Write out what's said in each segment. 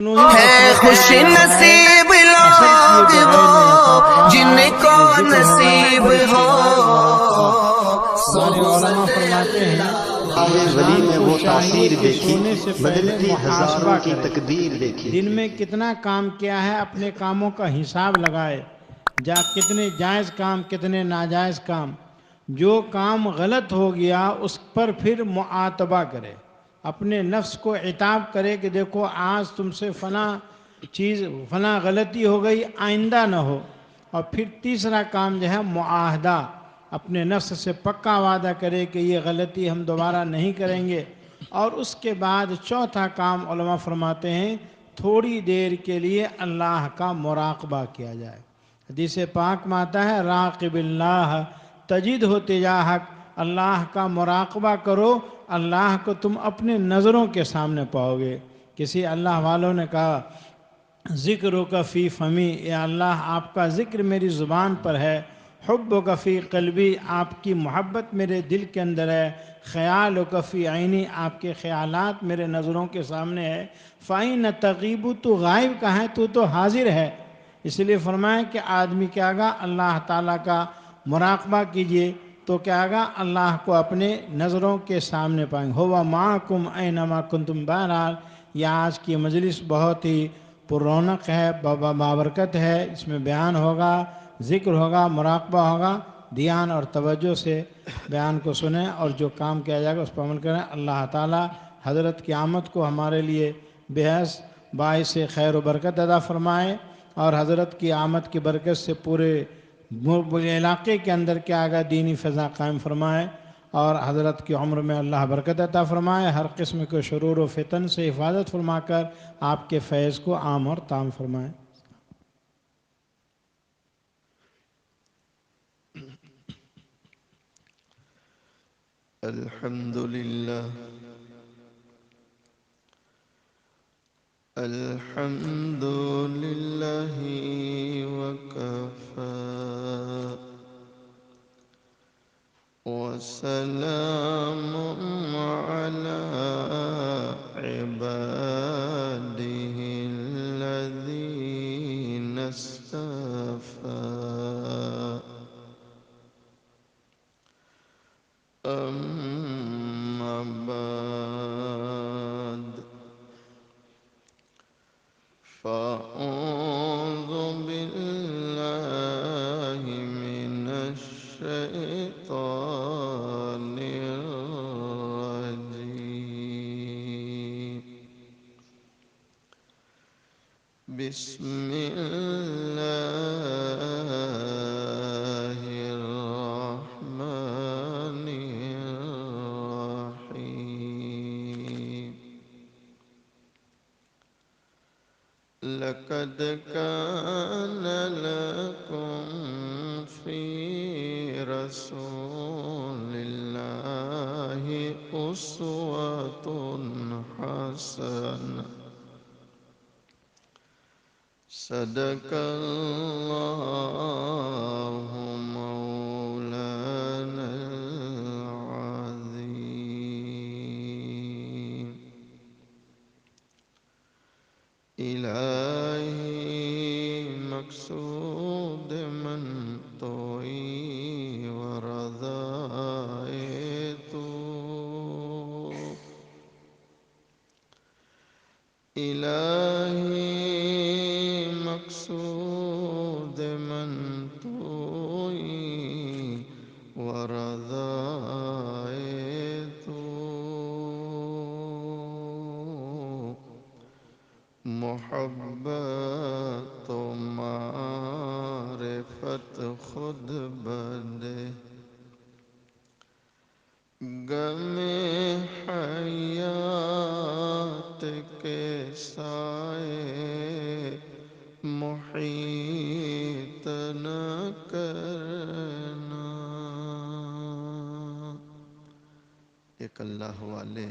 ہے خوش نصیب لوگ وہ جن کو نصیب ہو ہمارے علماء فرماتے ہیں ولی میں وہ انسان کو چاہیے تاثیر کہ دیکھی، سونے سے پہلے بدلتی محاسبہ ہزاروں کی کرے، تقدیر دیکھی۔ دن میں کتنا کام کیا ہے اپنے کاموں کا حساب لگائے، کتنے جائز کام کتنے ناجائز کام، جو کام غلط ہو گیا اس پر پھر معاتبہ کرے، اپنے نفس کو عتاب کرے کہ دیکھو آج تم سے فلاں چیز فلاں غلطی ہو گئی، آئندہ نہ ہو۔ اور پھر تیسرا کام جو ہے معاہدہ، اپنے نفس سے پکا وعدہ کرے کہ یہ غلطی ہم دوبارہ نہیں کریں گے۔ اور اس کے بعد چوتھا کام علماء فرماتے ہیں تھوڑی دیر کے لیے اللہ کا مراقبہ کیا جائے۔ حدیث پاک میں آتا ہے راقب اللہ تجد ہو تجاہک، اللہ کا مراقبہ کرو، اللہ کو تم اپنے نظروں کے سامنے پاؤ گے۔ کسی اللہ والوں نے کہا ذکرو کا فی فمی، یا اللہ آپ کا ذکر میری زبان پر ہے، حب و فی قلبی، آپ کی محبت میرے دل کے اندر ہے، خیال و فی عینی، آپ کے خیالات میرے نظروں کے سامنے ہے، فَإِنَّ تَغِيبُ، تو غائب کہاں ہے، تو حاضر ہے۔ اس لیے فرمائیں کہ آدمی کیا گا اللہ تعالیٰ کا مراقبہ کیجئے تو کیا گا اللہ کو اپنے نظروں کے سامنے پائیں گے۔ ہوا معکم اینما کنتم، بہرحال یہ آج کی مجلس بہت ہی پر رونق ہے، بابرکت ہے، اس میں بیان ہوگا، ذکر ہوگا، مراقبہ ہوگا، دھیان اور توجہ سے بیان کو سنیں اور جو کام کیا جائے گا اس پر عمل کریں۔ اللہ تعالی حضرت کی آمد کو ہمارے لیے بحث باعث خیر و برکت ادا فرمائے، اور حضرت کی آمد کی برکت سے پورے علاقے کے اندر کیا گا دینی فضا قائم فرمائے، اور حضرت کی عمر میں اللہ برکت عطا فرمائے، ہر قسم کے شرور و فتن سے حفاظت فرما کر آپ کے فیض کو عام اور تام فرمائے۔ الحمدللہ الحمدللہ وکفا وسلام علی عباده الذین اصطفى أما بعد فأعوذ بالله من الشيطان الرجيم بسم الله الرحمن الرحيم لقد كان لكم في رسول الله أسوة حسنة صدق الله مولانا العظيم الہی مقصود من توئی ورضائے تو الہی مقصود من توئی ورضائے تو محبت و معرفت خود بندے غم حیات کے سائے محیط نہ کرنا۔ ایک اللہ والے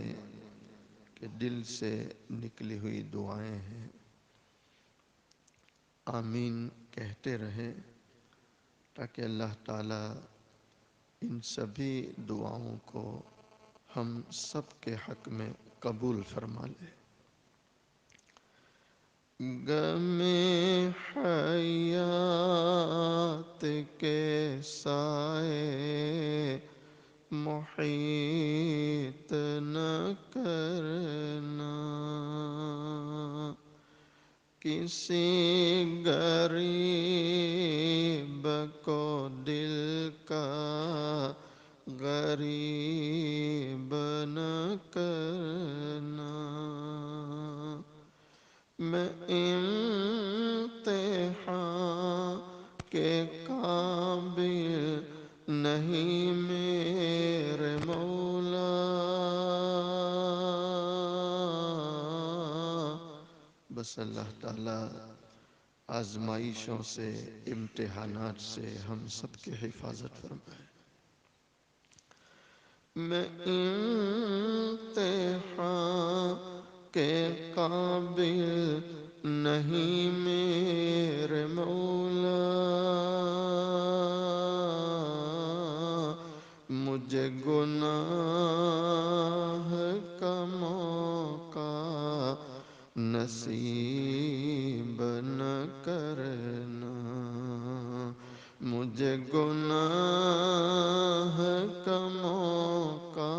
کہ دل سے نکلی ہوئی دعائیں ہیں، آمین کہتے رہے تاکہ اللہ تعالیٰ ان سبھی دعاؤں کو ہم سب کے حق میں قبول فرما لے۔ غم حیات کے سائے محیط نہ کرنا، کسی غریب کو دل کا غریب نہ کرنا، میں امتحان کے قابل نہیں میرے مولا، بس اللہ تعالی آزمائشوں سے، امتحانات سے ہم سب کی حفاظت فرمائے۔ میں امتحان کے قابل نہیں میرے مولا، مجھے گناہ کا موقع نصیب نہ کرنا، مجھے گناہ کا موقع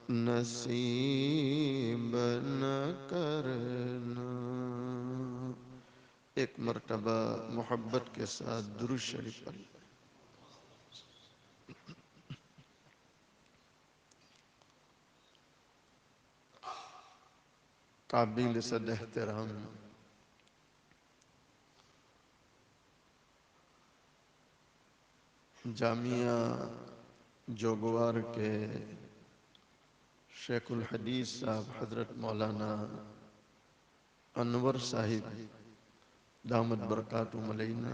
نصیب نہ کرنا۔ ایک مرتبہ محبت کے ساتھ درود شریف پڑھ لیں۔ قابل صد احترام جامعہ جوگوار کے شیخ الحدیث صاحب حضرت مولانا انور صاحب دامت برکاتہم علینا،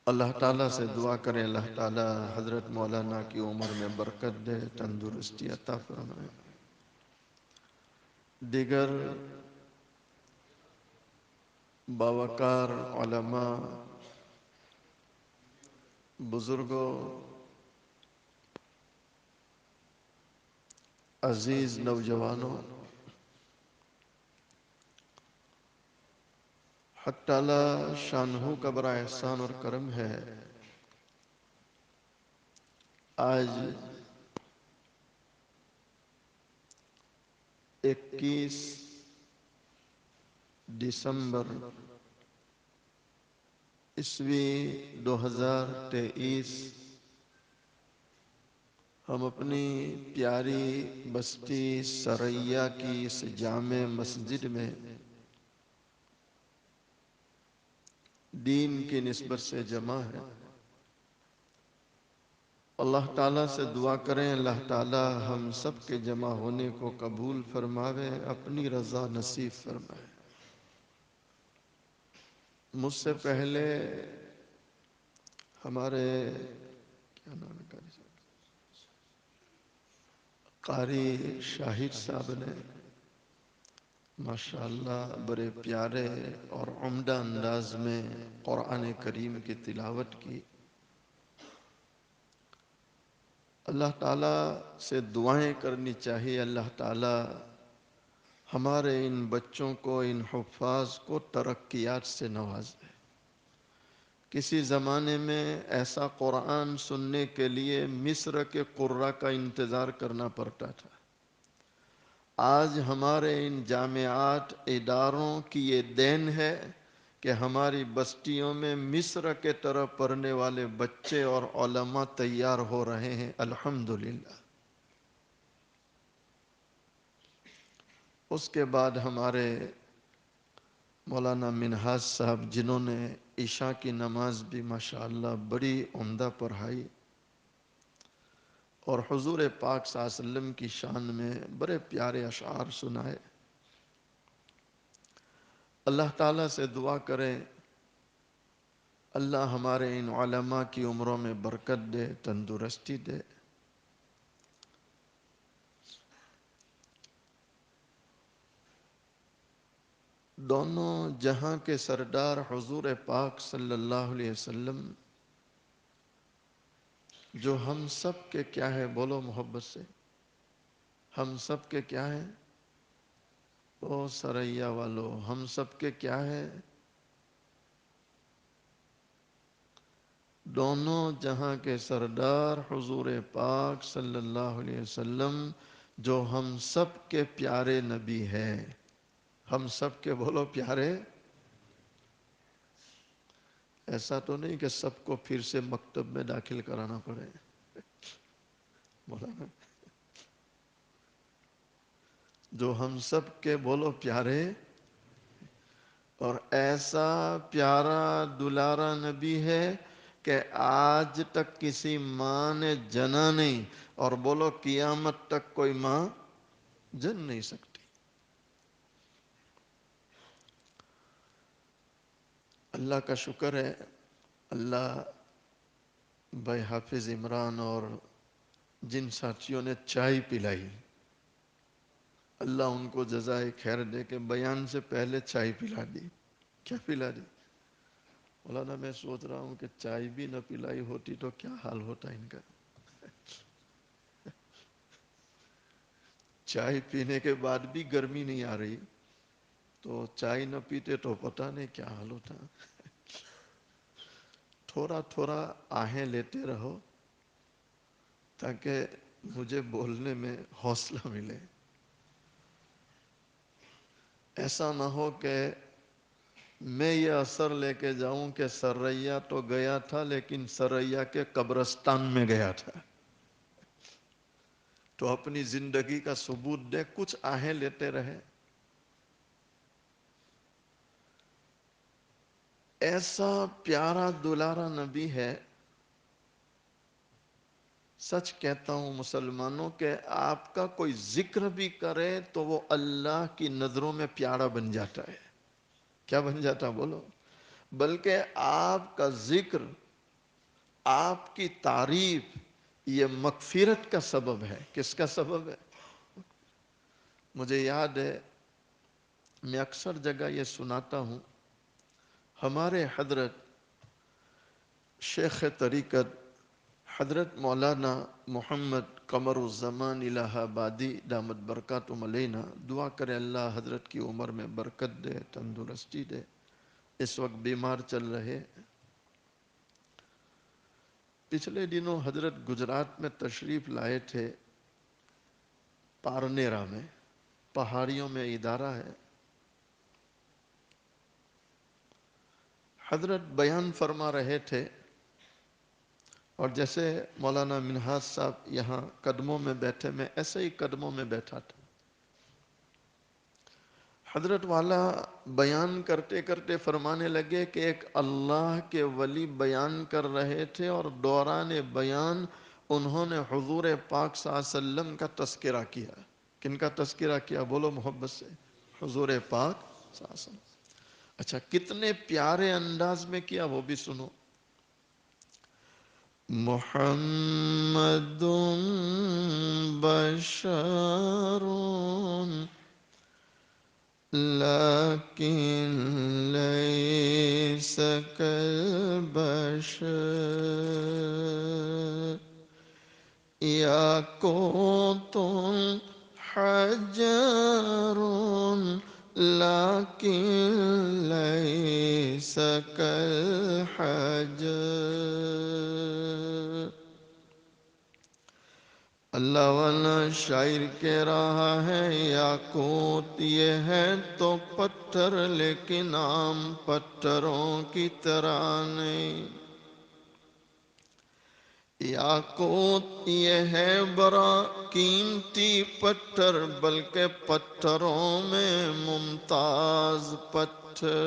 اللہ تعالیٰ سے دعا کریں اللہ تعالیٰ حضرت مولانا کی عمر میں برکت دے، تندرستی عطا فرمائے۔ دیگر باوقار علماء، بزرگوں، عزیز نوجوانوں، حق تعالی شانہ کا بڑا احسان اور کرم ہے، آج 21 دسمبر عیسوی 2023 ہم اپنی پیاری بستی سریا کی اس جامع مسجد میں دین کی نسبت سے جمع ہے۔ اللہ تعالیٰ سے دعا کریں اللہ تعالیٰ ہم سب کے جمع ہونے کو قبول فرماوے، اپنی رضا نصیب فرمائے۔ مجھ سے پہلے ہمارے کیا نام ہے قاری شاہد صاحب نے ماشاءاللہ بڑے پیارے اور عمدہ انداز میں قرآن کریم کی تلاوت کی۔ اللہ تعالیٰ سے دعائیں کرنی چاہیے، اللہ تعالیٰ ہمارے ان بچوں کو، ان حفاظ کو ترقیات سے نواز دے۔ کسی زمانے میں ایسا قرآن سننے کے لیے مصر کے قراء کا انتظار کرنا پڑتا تھا۔ آج ہمارے ان جامعات، اداروں کی یہ دین ہے کہ ہماری بستیوں میں مصر کے طرح پڑھنے والے بچے اور علماء تیار ہو رہے ہیں، الحمدللہ۔ اس کے بعد ہمارے مولانا منہاج صاحب جنہوں نے عشاء کی نماز بھی ماشاءاللہ بڑی عمدہ پڑھائی اور حضور پاک صلی اللہ علیہ وسلم کی شان میں بڑے پیارے اشعار سنائے۔ اللہ تعالیٰ سے دعا کریں اللہ ہمارے ان علماء کی عمروں میں برکت دے، تندرستی دے۔ دونوں جہاں کے سردار حضور پاک صلی اللہ علیہ وسلم جو ہم سب کے کیا ہے، بولو محبت سے، ہم سب کے کیا ہیں؟ او سریا والو، ہم سب کے کیا ہے؟ دونوں جہاں کے سردار حضور پاک صلی اللہ علیہ وسلم، جو ہم سب کے پیارے نبی ہیں۔ ہم سب کے بولو پیارے۔ ایسا تو نہیں کہ سب کو پھر سے مکتب میں داخل کرانا پڑے، مولانا، جو ہم سب کے بولو پیارے، اور ایسا پیارا دلارا نبی ہے کہ آج تک کسی ماں نے جنا نہیں، اور بولو قیامت تک کوئی ماں جن نہیں سکتی۔ اللہ کا شکر ہے، اللہ بھائی حافظ عمران اور جن ساتھیوں نے چائے پلائی، اللہ ان کو جزائے خیر دے کہ بیان سے پہلے چائے پلا دی۔ کیا پلا دی؟ مولانا میں سوچ رہا ہوں کہ چائے بھی نہ پلائی ہوتی تو کیا حال ہوتا ان کا۔ چائے پینے کے بعد بھی گرمی نہیں آ رہی، تو چائے نہ پیتے تو پتہ نہیں کیا حال ہوتا۔ تھوڑا تھوڑا آہیں لیتے رہو تاکہ مجھے بولنے میں حوصلہ ملے۔ ایسا نہ ہو کہ میں یہ اثر لے کے جاؤں کہ سریا تو گیا تھا لیکن سریا کے قبرستان میں گیا تھا، تو اپنی زندگی کا ثبوت دے، کچھ آہیں لیتے رہے۔ ایسا پیارا دلارا نبی ہے، سچ کہتا ہوں مسلمانوں کہ آپ کا کوئی ذکر بھی کرے تو وہ اللہ کی نظروں میں پیارا بن جاتا ہے۔ کیا بن جاتا بولو؟ بلکہ آپ کا ذکر، آپ کی تعریف، یہ مغفرت کا سبب ہے۔ کس کا سبب ہے؟ مجھے یاد ہے، میں اکثر جگہ یہ سناتا ہوں، ہمارے حضرت شیخ طریقت حضرت مولانا محمد قمر الزمان الہ آبادی دامت برکاتہم علینا، دعا کرے اللہ حضرت کی عمر میں برکت دے، تندرستی دے، اس وقت بیمار چل رہے۔ پچھلے دنوں حضرت گجرات میں تشریف لائے تھے، پارنیرا میں، پہاڑیوں میں ادارہ ہے۔ حضرت بیان فرما رہے تھے، اور جیسے مولانا منہاج صاحب یہاں قدموں میں بیٹھے، میں ایسے ہی قدموں میں بیٹھا تھا۔ حضرت والا بیان کرتے کرتے فرمانے لگے کہ ایک اللہ کے ولی بیان کر رہے تھے، اور دوران بیان انہوں نے حضور پاک صلی اللہ علیہ وسلم کا تذکرہ کیا۔ کن کا تذکرہ کیا؟ بولو محبت سے، حضور پاک صلی اللہ علیہ وسلم۔ اچھا، کتنے پیارے انداز میں کیا وہ بھی سنو۔ محمد بشر لیکن لیس کالبشر یاقوت حجر لیکن لیس کالحجر۔ اللہ والا شاعر کہہ رہا ہے، یاقوت یہ ہے تو پتھر، لیکن عام پتھروں کی طرح نہیں۔ یاقوت یہ ہے بڑا قیمتی پتھر، بلکہ پتھروں میں ممتاز پتھر۔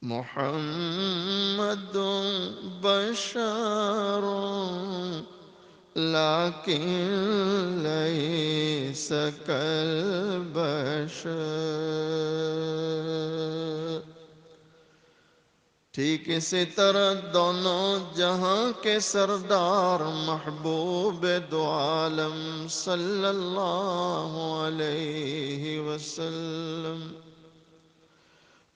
محمد بشر لیکن لیس کالبشر۔ ٹھیک اسی طرح دونوں جہاں کے سردار محبوب دو عالم صلی اللہ علیہ وسلم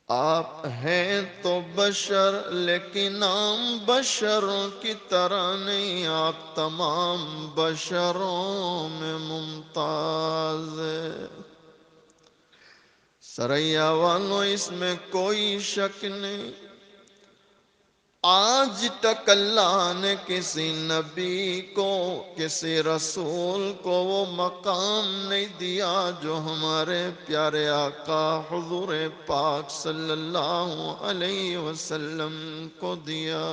آپ ہیں تو بشر لیکن عام بشروں کی طرح نہیں، آپ تمام بشروں میں ممتاز ہیں۔ سریا والوں اس میں کوئی شک نہیں، آج تک اللہ نے کسی نبی کو، کسی رسول کو وہ مقام نہیں دیا جو ہمارے پیارے آقا حضور پاک صلی اللہ علیہ وسلم کو دیا۔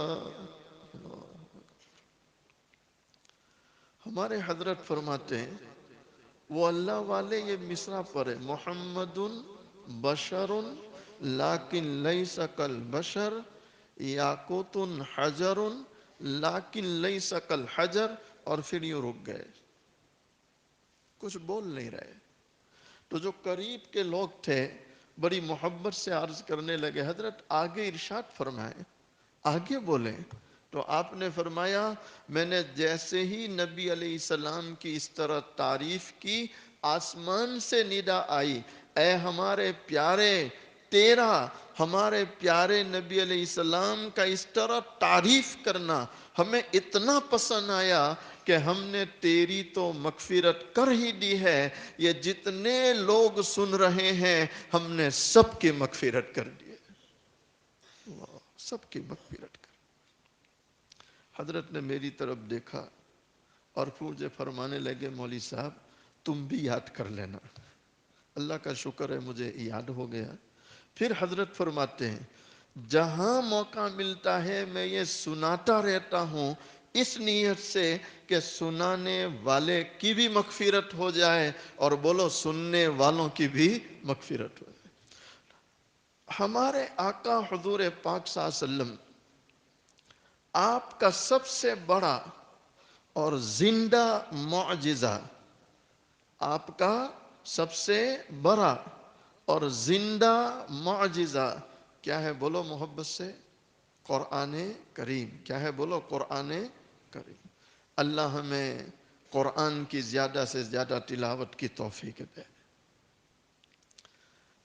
ہمارے حضرت فرماتے ہیں وہ اللہ والے یہ مصرع پڑھے، محمد بشر لیکن لیس کالبشر، یاقوت حجر لیکن لیس کالحجر، اور پھر یوں رک گئے، کچھ بول نہیں رہے۔ تو جو قریب کے لوگ تھے بڑی محبت سے عرض کرنے لگے، حضرت آگے ارشاد فرمائیں، آگے بولیں۔ تو آپ نے فرمایا میں نے جیسے ہی نبی علیہ السلام کی اس طرح تعریف کی، آسمان سے ندا آئی، اے ہمارے پیارے، تیرا ہمارے پیارے نبی علیہ السلام کا اس طرح تعریف کرنا ہمیں اتنا پسند آیا کہ ہم نے تیری تو مغفرت کر ہی دی ہے، یہ جتنے لوگ سن رہے ہیں ہم نے سب کی مغفرت کر دی ہے، سب کی مغفرت کر۔ حضرت نے میری طرف دیکھا اور مجھے فرمانے لگے، مولوی صاحب تم بھی یاد کر لینا۔ اللہ کا شکر ہے مجھے یاد ہو گیا۔ پھر حضرت فرماتے ہیں جہاں موقع ملتا ہے میں یہ سناتا رہتا ہوں، اس نیت سے کہ سنانے والے کی بھی مغفرت ہو جائے اور بولو سننے والوں کی بھی مغفرت ہو جائے۔ ہمارے آقا حضور پاک صلی اللہ علیہ وسلم آپ کا سب سے بڑا اور زندہ معجزہ، آپ کا سب سے بڑا اور زندہ معجزہ کیا ہے؟ بولو محبت سے، قرآن کریم۔ کیا ہے؟ بولو قرآن کریم۔ اللہ ہمیں قرآن کی زیادہ سے زیادہ تلاوت کی توفیق دے۔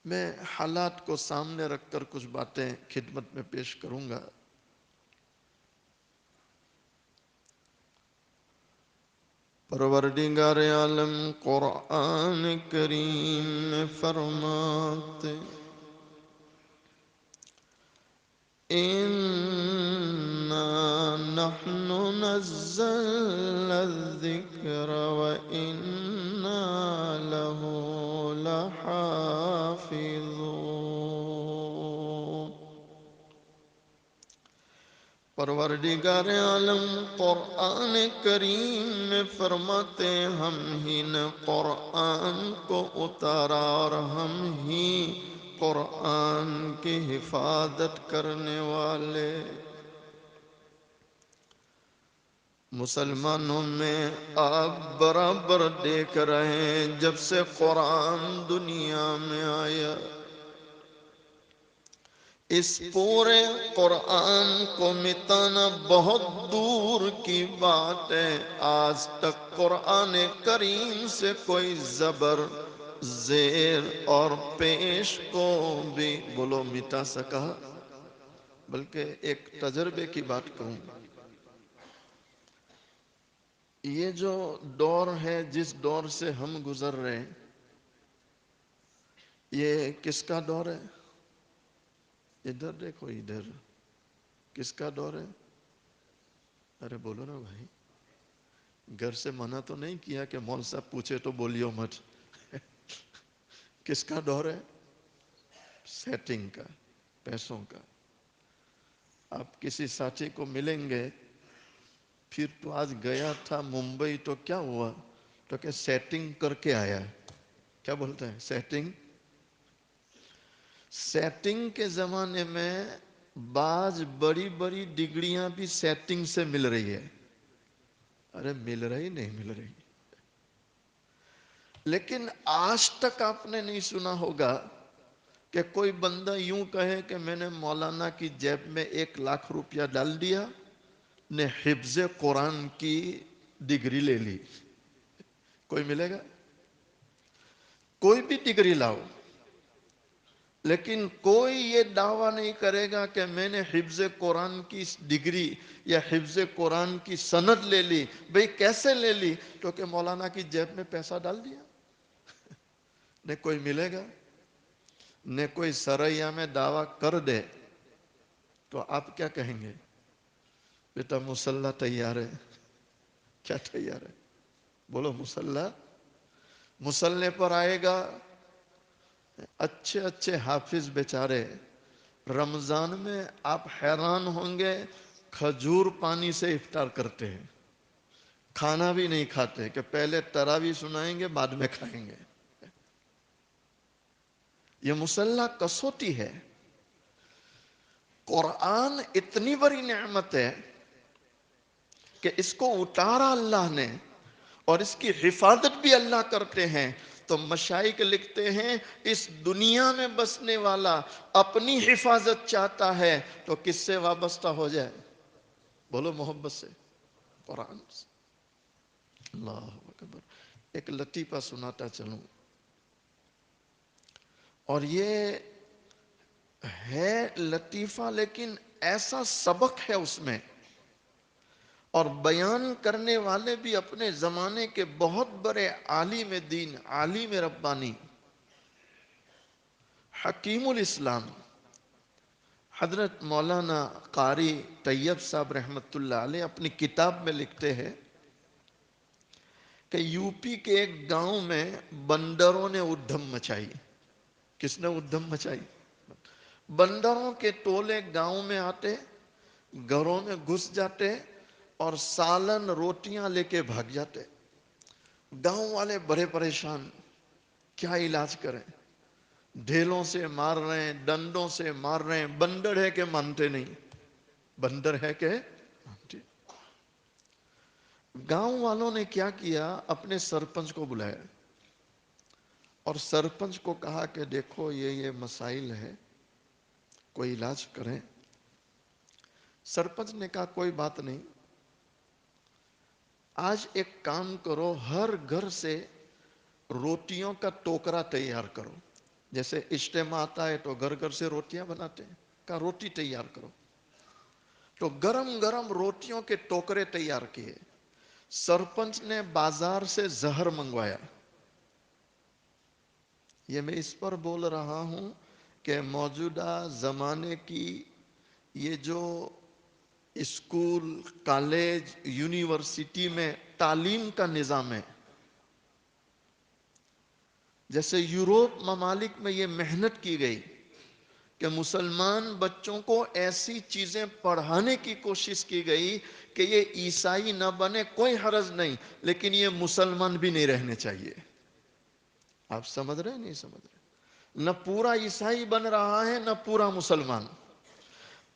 میں حالات کو سامنے رکھ کر کچھ باتیں خدمت میں پیش کروں گا۔ پروردگار عالم قرآن کریم میں فرماتے اِنَّا نَحْنُ نَزَّلْنَا الذِّكْرَ وَإِنَّا لَهُ لَحَافِظُونَ۔ پروردگار عالم قرآن کریم میں فرماتے ہم ہی نے قرآن کو اتارا اور ہم ہی قرآن کی حفاظت کرنے والے۔ مسلمانوں میں آپ برابر دیکھ رہے ہیں جب سے قرآن دنیا میں آیا، اس پورے قرآن کو مٹانا بہت دور کی بات ہے۔ آج تک قرآن کریم سے کوئی زبر، زیر اور پیش کو بھی بولو مٹا سکا؟ بلکہ ایک تجربے کی بات کہوں، یہ جو دور ہے، جس دور سے ہم گزر رہے ہیں، یہ کس کا دور ہے؟ ادھر دیکھو، ادھر کس کا دور ہے؟ ارے بولو نا بھائی، گھر سے منع تو نہیں کیا کہ مول صاحب پوچھے تو بولیو مت؟ کس کا دور ہے؟ سیٹنگ کا، پیسوں کا۔ آپ کسی ساتھی کو ملیں گے، پھر تو آج گیا تھا ممبئی تو کیا ہوا؟ تو کہ سیٹنگ کر کے آیا۔ کیا بولتا ہے؟ سیٹنگ۔ سیٹنگ کے زمانے میں بعض بڑی بڑی ڈگریاں بھی سیٹنگ سے مل رہی ہے۔ ارے مل رہی نہیں مل رہی؟ لیکن آج تک آپ نے نہیں سنا ہوگا کہ کوئی بندہ یوں کہے کہ میں نے مولانا کی جیب میں 1,00,000 روپیہ ڈال دیا، نے حفظ قرآن کی ڈگری لے لی۔ کوئی ملے گا؟ کوئی بھی ڈگری لاؤ، لیکن کوئی یہ دعویٰ نہیں کرے گا کہ میں نے حفظ قرآن کی ڈگری یا حفظ قرآن کی سند لے لی. بھئی کیسے لے لی؟ تو کہ مولانا کی جیب میں پیسہ ڈال دیا. نہ کوئی ملے گا، نہ کوئی سریا میں دعویٰ کر دے تو آپ کیا کہیں گے؟ بیٹا مسلح تیار ہے. کیا تیار ہے؟ بولو مسلح. مسلح پر آئے گا. اچھے اچھے حافظ بیچارے رمضان میں آپ حیران ہوں گے کھجور پانی سے افطار کرتے ہیں، کھانا بھی نہیں کھاتے کہ پہلے تراویح سنائیں گے بعد میں کھائیں گے. یہ مسلح کسوٹی ہے. قرآن اتنی بڑی نعمت ہے کہ اس کو اتارا اللہ نے اور اس کی حفاظت بھی اللہ کرتے ہیں. تو مشائخ لکھتے ہیں اس دنیا میں بسنے والا اپنی حفاظت چاہتا ہے تو کس سے وابستہ ہو جائے؟ بولو محبت سے، قرآن سے. اللہ اکبر. ایک لطیفہ سناتا چلوں، اور یہ ہے لطیفہ لیکن ایسا سبق ہے اس میں، اور بیان کرنے والے بھی اپنے زمانے کے بہت بڑے عالم دین، عالم ربانی، حکیم الاسلام حضرت مولانا قاری طیب صاحب رحمت اللہ علیہ اپنی کتاب میں لکھتے ہیں کہ یو پی کے ایک گاؤں میں بندروں نے ادھم مچائی. کس نے ادھم مچائی؟ بندروں کے ٹولے گاؤں میں آتے، گھروں میں گھس جاتے اور سالن روٹیاں لے کے بھاگ جاتے. گاؤں والے بڑے پریشان، کیا علاج کریں؟ ڈھیلوں سے مار رہے ہیں، ڈنڈوں سے مار رہے ہیں. بندر ہے کہ مانتے نہیں، بندر ہے کہ مانتے. گاؤں والوں نے کیا کیا، اپنے سرپنچ کو بلایا اور سرپنچ کو کہا کہ دیکھو یہ مسائل ہے، کوئی علاج کریں. سرپنچ نے کہا کوئی بات نہیں، آج ایک کام کرو، ہر گھر سے روٹیوں کا ٹوکرا تیار کرو. جیسے اجتماع آتا ہے تو گھر گھر سے روٹیاں بناتے ہیں، کہا روٹی تیار کرو. تو گرم گرم روٹیوں کے ٹوکرے تیار کیے. سرپنچ نے بازار سے زہر منگوایا. یہ میں اس پر بول رہا ہوں کہ موجودہ زمانے کی یہ جو اسکول، کالج، یونیورسٹی میں تعلیم کا نظام ہے، جیسے یوروپ ممالک میں یہ محنت کی گئی کہ مسلمان بچوں کو ایسی چیزیں پڑھانے کی کوشش کی گئی کہ یہ عیسائی نہ بنے کوئی حرج نہیں، لیکن یہ مسلمان بھی نہیں رہنے چاہیے. آپ سمجھ رہے ہیں نہیں سمجھ رہے؟ نہ پورا عیسائی بن رہا ہے نہ پورا مسلمان.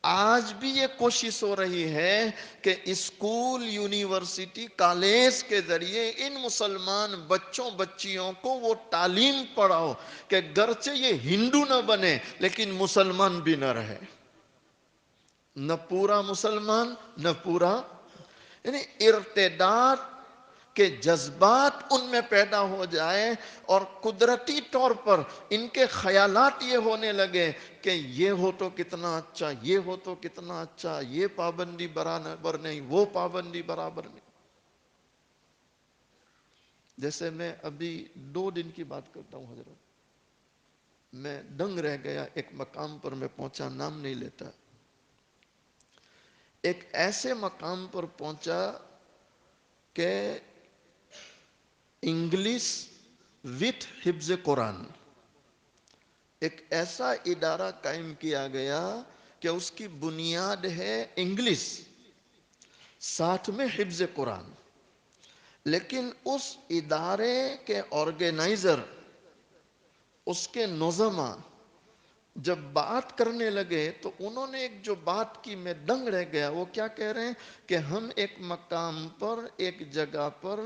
آج بھی یہ کوشش ہو رہی ہے کہ اسکول، یونیورسٹی، کالج کے ذریعے ان مسلمان بچوں بچیوں کو وہ تعلیم پڑھاؤ کہ گرچہ یہ ہندو نہ بنے لیکن مسلمان بھی نہ رہے. نہ پورا مسلمان نہ پورا، یعنی ارتداد کے جذبات ان میں پیدا ہو جائے اور قدرتی طور پر ان کے خیالات یہ ہونے لگے کہ یہ ہو تو کتنا اچھا، یہ ہو تو کتنا اچھا، یہ پابندی برابر نہیں، وہ پابندی برابر نہیں. جیسے میں ابھی 2 دن کی بات کرتا ہوں حضرت، میں دنگ رہ گیا. ایک مقام پر میں پہنچا، نام نہیں لیتا. ایک ایسے مقام پر پہنچا کہ انگلش وتھ حفظ قرآن، ایک ایسا ادارہ قائم کیا گیا کہ اس کی بنیاد ہے انگلش، ساتھ میں حفظ قرآن. لیکن اس ادارے کے آرگنائزر، اس کے نظما جب بات کرنے لگے تو انہوں نے ایک جو بات کی میں دنگ رہ گیا. وہ کیا کہہ رہے ہیں کہ ہم ایک مقام پر، ایک جگہ پر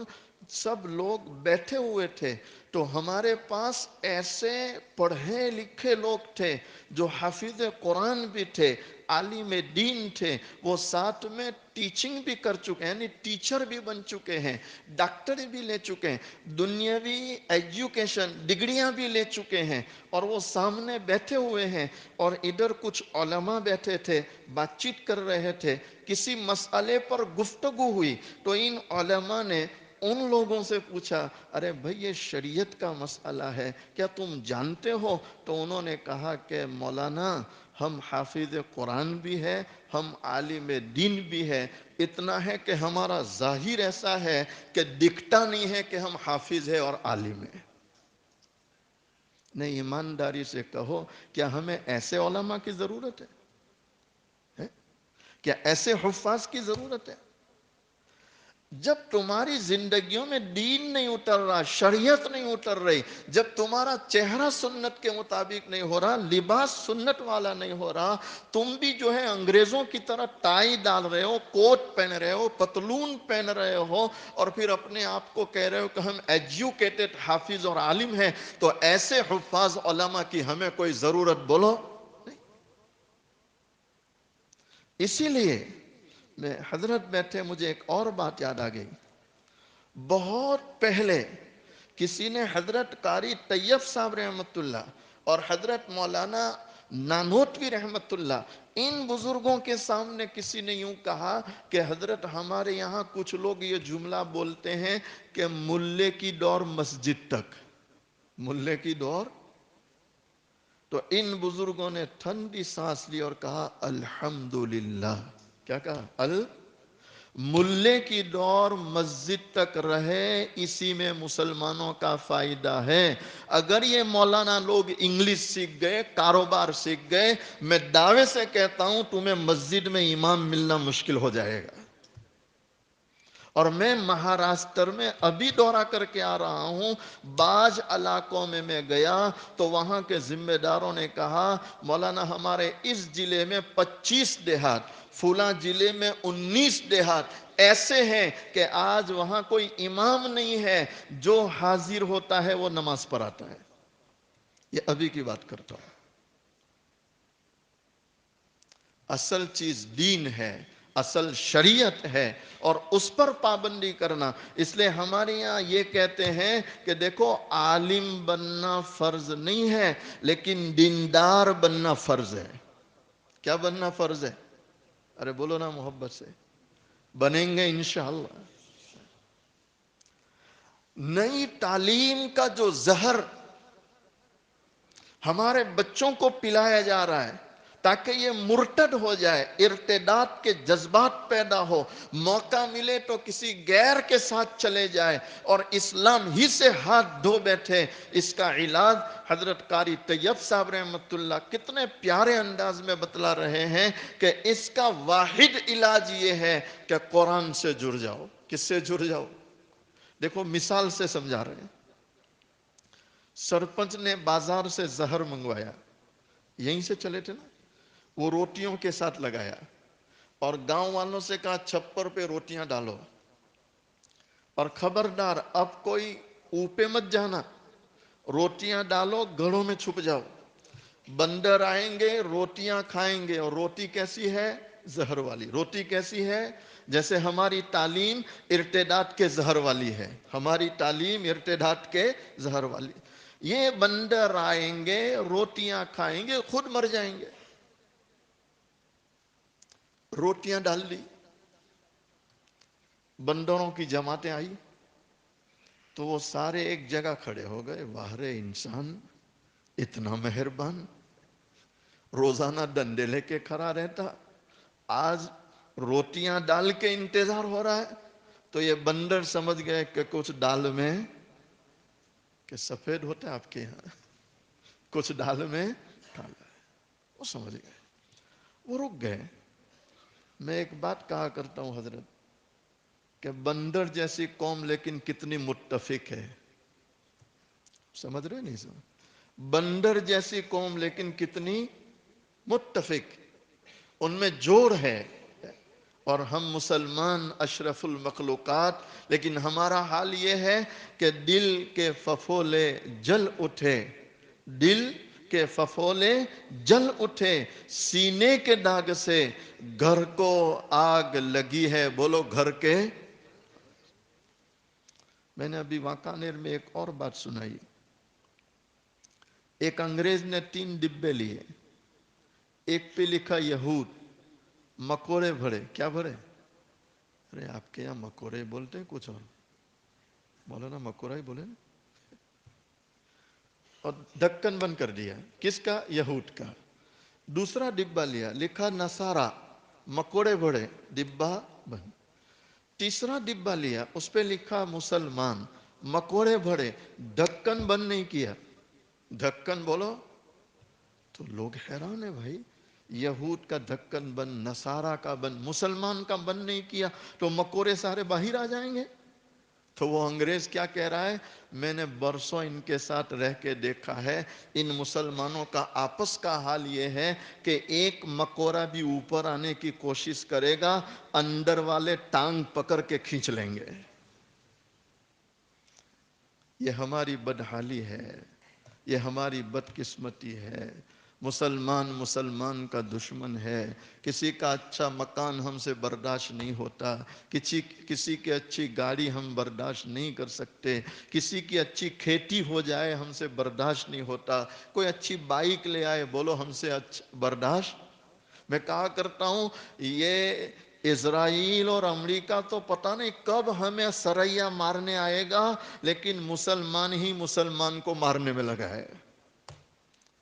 سب لوگ بیٹھے ہوئے تھے، تو ہمارے پاس ایسے پڑھے لکھے لوگ تھے جو حافظ قرآن بھی تھے، عالم دین تھے، وہ ساتھ میں ٹیچنگ بھی کر چکے ہیں، یعنی ٹیچر بھی بن چکے ہیں، ڈاکٹر بھی لے چکے ہیں، دنیاوی ایجوکیشن ڈگریاں بھی لے چکے ہیں، اور وہ سامنے بیٹھے ہوئے ہیں، اور ادھر کچھ علماء بیٹھے تھے، بات چیت کر رہے تھے، کسی مسئلے پر گفتگو ہوئی تو ان علماء نے ان لوگوں سے پوچھا، ارے بھئی یہ شریعت کا مسئلہ ہے، کیا تم جانتے ہو؟ تو انہوں نے کہا کہ مولانا ہم حافظ قرآن بھی ہے، ہم عالم دین بھی ہے، اتنا ہے کہ ہمارا ظاہر ایسا ہے کہ دکھتا نہیں ہے کہ ہم حافظ ہے اور عالم ہے۔ نہیں، ایمانداری سے کہو، کیا ہمیں ایسے علماء کی ضرورت ہے؟ کیا ایسے حفاظ کی ضرورت ہے؟ جب تمہاری زندگیوں میں دین نہیں اتر رہا، شریعت نہیں اتر رہی، جب تمہارا چہرہ سنت کے مطابق نہیں ہو رہا، لباس سنت والا نہیں ہو رہا، تم بھی جو ہے انگریزوں کی طرح ٹائی ڈال رہے ہو، کوٹ پہن رہے ہو، پتلون پہن رہے ہو، اور پھر اپنے آپ کو کہہ رہے ہو کہ ہم ایجوکیٹڈ حافظ اور عالم ہیں، تو ایسے حفاظ علماء کی ہمیں کوئی ضرورت بولو نہیں۔ اسی لیے میں حضرت بیٹھے، مجھے ایک اور بات یاد آ گئی۔ بہت پہلے کسی نے حضرت قاری طیب صاحب رحمت اللہ اور حضرت مولانا نانوتوی رحمت اللہ، ان بزرگوں کے سامنے کسی نے یوں کہا کہ حضرت ہمارے یہاں کچھ لوگ یہ جملہ بولتے ہیں کہ ملے کی ڈور مسجد تک، ملے کی ڈور۔ تو ان بزرگوں نے ٹھنڈی سانس لی اور کہا الحمدللہ۔ کیا کہا؟ ملے کی ڈور مسجد تک رہے، اسی میں مسلمانوں کا فائدہ ہے۔ اگر یہ مولانا لوگ انگلش سیکھ گئے، کاروبار سیکھ گئے، میں دعوے سے کہتا ہوں تمہیں مسجد میں امام ملنا مشکل ہو جائے گا۔ اور میں مہاراشٹر میں ابھی دورہ کر کے آ رہا ہوں، بعض علاقوں میں گیا تو وہاں کے ذمہ داروں نے کہا مولانا ہمارے اس ضلع میں 25 دیہات، فلاں ضلع میں 19 دیہات ایسے ہیں کہ آج وہاں کوئی امام نہیں ہے، جو حاضر ہوتا ہے وہ نماز پڑھاتا ہے۔ یہ ابھی کی بات کرتا ہوں۔ اصل چیز دین ہے، اصل شریعت ہے، اور اس پر پابندی کرنا۔ اس لئے ہمارے یہاں یہ کہتے ہیں کہ دیکھو عالم بننا فرض نہیں ہے، لیکن دیندار بننا فرض ہے۔ کیا بننا فرض ہے؟ ارے بولو نا محبت سے، بنیں گے انشاءاللہ۔ نئی تعلیم کا جو زہر ہمارے بچوں کو پلایا جا رہا ہے تاکہ یہ مرتد ہو جائے، ارتداد کے جذبات پیدا ہو، موقع ملے تو کسی غیر کے ساتھ چلے جائے اور اسلام ہی سے ہاتھ دھو بیٹھے، اس کا علاج حضرت قاری طیب صاحب رحمت اللہ کتنے پیارے انداز میں بتلا رہے ہیں کہ اس کا واحد علاج یہ ہے کہ قرآن سے جڑ جاؤ۔ کس سے جڑ جاؤ؟ دیکھو مثال سے سمجھا رہے ہیں۔ سرپنچ نے بازار سے زہر منگوایا، یہیں سے چلے تھے نا، وہ روٹیوں کے ساتھ لگایا اور گاؤں والوں سے کہا چھپر پہ روٹیاں ڈالو، اور خبردار اب کوئی اوپے مت جانا، روٹیاں ڈالو گھروں میں چھپ جاؤ، بندر آئیں گے روٹیاں کھائیں گے۔ اور روٹی کیسی ہے؟ زہر والی۔ روٹی کیسی ہے؟ جیسے ہماری تعلیم ارتداد کے زہر والی ہے، ہماری تعلیم ارتداد کے زہر والی۔ یہ بندر آئیں گے روٹیاں کھائیں گے، خود مر جائیں گے۔ روٹیاں ڈال دی، بندروں کی جماعتیں آئی تو وہ سارے ایک جگہ کھڑے ہو گئے۔ واہ رے انسان اتنا مہربان، روزانہ ڈنڈے لے کے کھڑا رہتا، آج روٹیاں ڈال کے انتظار ہو رہا ہے۔ تو یہ بندر سمجھ گئے کہ کچھ ڈال میں، کہ سفید ہوتا ہے آپ کے یہاں، کچھ ڈال میں کالا ہے، وہ سمجھ گئے، وہ رک گئے۔ میں ایک بات کہا کرتا ہوں حضرت کہ بندر جیسی قوم لیکن کتنی متفق ہے، سمجھ رہے نہیں سمجھ؟ بندر جیسی قوم لیکن کتنی متفق، ان میں جوڑ ہے، اور ہم مسلمان اشرف المخلوقات، لیکن ہمارا حال یہ ہے کہ دل کے ففولے جل اٹھے، دل کے ففولے جل اٹھے، سینے کے داغ سے گھر کو آگ لگی ہے، بولو گھر کے۔ میں نے ابھی واکانیر میں ایک اور بات سنائی۔ ایک انگریز نے 3 ڈبے لیے، ایک پہ لکھا یہود، مکوڑے بھرے، کیا بھرے؟ ارے آپ کے یہاں مکوڑے بولتے ہیں کچھ اور، بولو نا مکوڑا ہی بولے نا۔ اور ڈھکن بند کر دیا، کس کا؟ یہود کا۔ دوسرا ڈبہ لیا، لکھا نصارہ، مکوڑے بھرے، ڈبہ بند۔ تیسرا ڈبہ لیا، اس پہ لکھا مسلمان، مکوڑے بھرے، ڈھکن بند نہیں کیا۔ ڈھکن بولو تو لوگ حیران ہیں بھائی، یہود کا ڈھکن بند، نصارہ کا بند، مسلمان کا بند نہیں کیا تو مکوڑے سارے باہر آ جائیں گے۔ تو وہ انگریز کیا کہہ رہا ہے؟ میں نے برسوں ان کے ساتھ رہ کے دیکھا ہے، ان مسلمانوں کا آپس کا حال یہ ہے کہ ایک مکوڑا بھی اوپر آنے کی کوشش کرے گا، اندر والے ٹانگ پکڑ کے کھینچ لیں گے۔ یہ ہماری بدحالی ہے، یہ ہماری بدقسمتی ہے۔ مسلمان کا دشمن ہے۔ کسی کا اچھا مکان ہم سے برداشت نہیں ہوتا، کسی کی اچھی گاڑی ہم برداشت نہیں کر سکتے، کسی کی اچھی کھیتی ہو جائے ہم سے برداشت نہیں ہوتا، کوئی اچھی بائک لے آئے بولو ہم سے برداشت۔ میں کہا کرتا ہوں یہ اسرائیل اور امریکہ تو پتہ نہیں کب ہمیں سریا مارنے آئے گا، لیکن مسلمان ہی مسلمان کو مارنے میں لگا ہے۔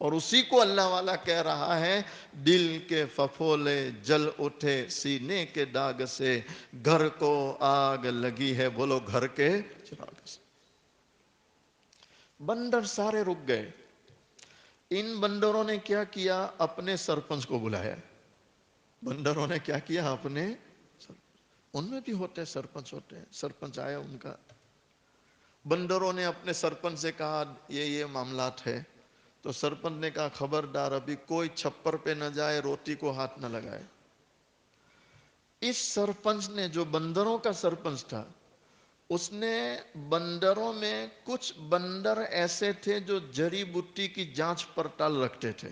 اور اسی کو اللہ والا کہہ رہا ہے، دل کے ففولے جل اٹھے، سینے کے داغ سے گھر کو آگ لگی ہے، بولو گھر کے چراغ سے۔ بندر سارے رک گئے۔ ان بندروں نے کیا کیا؟ اپنے سرپنچ کو بلایا۔ بندروں نے کیا کیا؟ اپنے ان میں بھی ہوتے سرپنچ ہوتے ہیں، سرپنچ آیا ان کا۔ بندروں نے اپنے سرپنچ سے کہا یہ معاملات ہے، تو سرپنچ نے کہا خبردار ابھی کوئی چھپر پہ نہ جائے، روٹی کو ہاتھ نہ لگائے۔ اس سرپنچ نے، جو بندروں کا سرپنچ تھا، اس نے بندروں میں کچھ بندر ایسے تھے جو جڑی بوٹی کی جانچ پڑتال رکھتے تھے،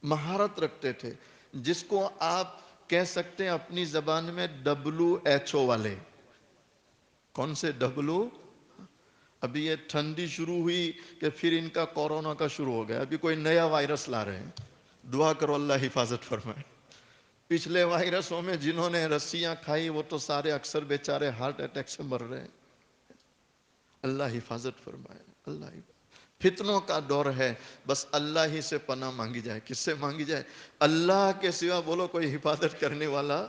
مہارت رکھتے تھے، جس کو آپ کہہ سکتے ہیں اپنی زبان میں WHO والے۔ کون سے WHO؟ ابھی یہ ٹھنڈی شروع ہوئی کہ پھر ان کا کورونا کا شروع ہو گیا، ابھی کوئی نیا وائرس لا رہے ہیں، دعا کرو اللہ حفاظت فرمائے۔ پچھلے وائرسوں میں جنہوں نے رسیاں کھائی وہ تو سارے اکثر بیچارے ہارٹ اٹیک سے مر رہے ہیں۔ اللہ حفاظت فرمائے، اللہ فتنوں کا دور ہے، بس اللہ ہی سے پناہ مانگی جائے۔ کس سے مانگی جائے؟ اللہ کے سوا بولو کوئی حفاظت کرنے والا۔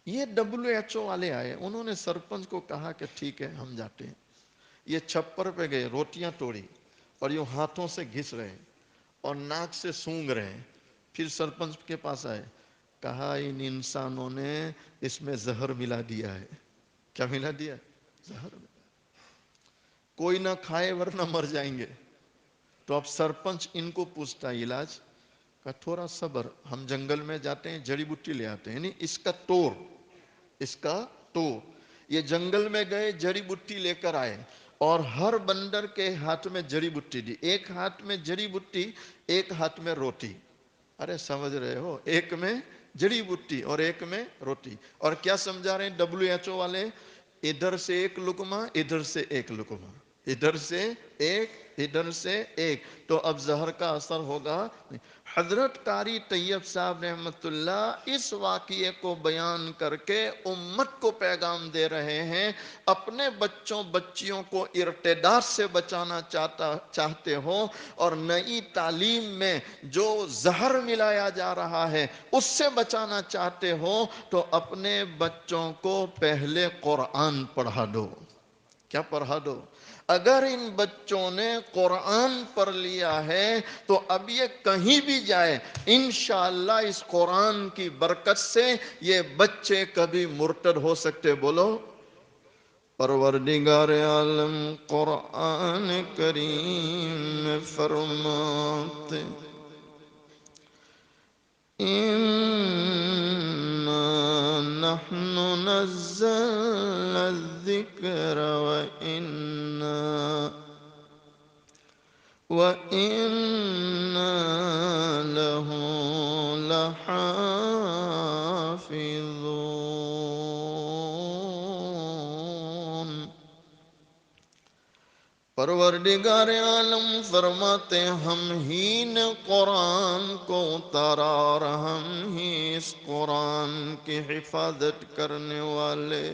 یہ WHO والے آئے، انہوں نے سرپنچ کو کہا کہ ٹھیک ہے ہم جاتے ہیں۔ یہ چھپر پہ گئے، روٹیاں توڑی اور یوں ہاتھوں سے گھس رہے ہیں اور ناک سے سونگ رہے ہیں۔ پھر سرپنچ کے پاس آئے، کہا ان انسانوں نے اس میں زہر ملا دیا ہے۔ کیا ملا دیا؟ زہر ملا۔ کوئی نہ کھائے ورنہ مر جائیں گے۔ تو اب سرپنچ ان کو پوچھتا علاج کا، تھوڑا صبر، ہم جنگل میں جاتے ہیں جڑی بوٹی لے آتے ہیں، یعنی اس کا توڑ۔ یہ جنگل میں گئے، جڑی بوٹی لے کر آئے اور ہر بندر کے ہاتھ میں جڑی بوٹی دی، ایک ہاتھ میں جڑی بوٹی، ایک ہاتھ میں روٹی۔ ارے سمجھ رہے ہو، ایک میں جڑی بوٹی اور ایک میں روٹی۔ اور کیا سمجھا رہے ہیں WHO والے؟ ادھر سے ایک لقمہ، ادھر سے ایک لقمہ، ادھر سے ایک، ادھر سے ایک، تو اب زہر کا اثر ہوگا۔ حضرت قاری طیب صاحب رحمت اللہ اس واقعے کو بیان کر کے امت کو پیغام دے رہے ہیں، اپنے بچوں بچیوں کو ارتداد سے بچانا چاہتے ہو اور نئی تعلیم میں جو زہر ملایا جا رہا ہے اس سے بچانا چاہتے ہو تو اپنے بچوں کو پہلے قرآن پڑھا دو۔ کیا پڑھا دو؟ اگر ان بچوں نے قرآن پڑھ لیا ہے تو اب یہ کہیں بھی جائے انشاءاللہ اس قرآن کی برکت سے یہ بچے کبھی مرتد ہو سکتے۔ بولو پروردگار عالم قرآن کریم میں فرماتے إنا نحن نزلنا الذكر وإنا له لحافظون۔ پروردگار عالم فرماتے ہم ہی نے قرآن کو اتارا اور ہم ہی اس قرآن کی حفاظت کرنے والے۔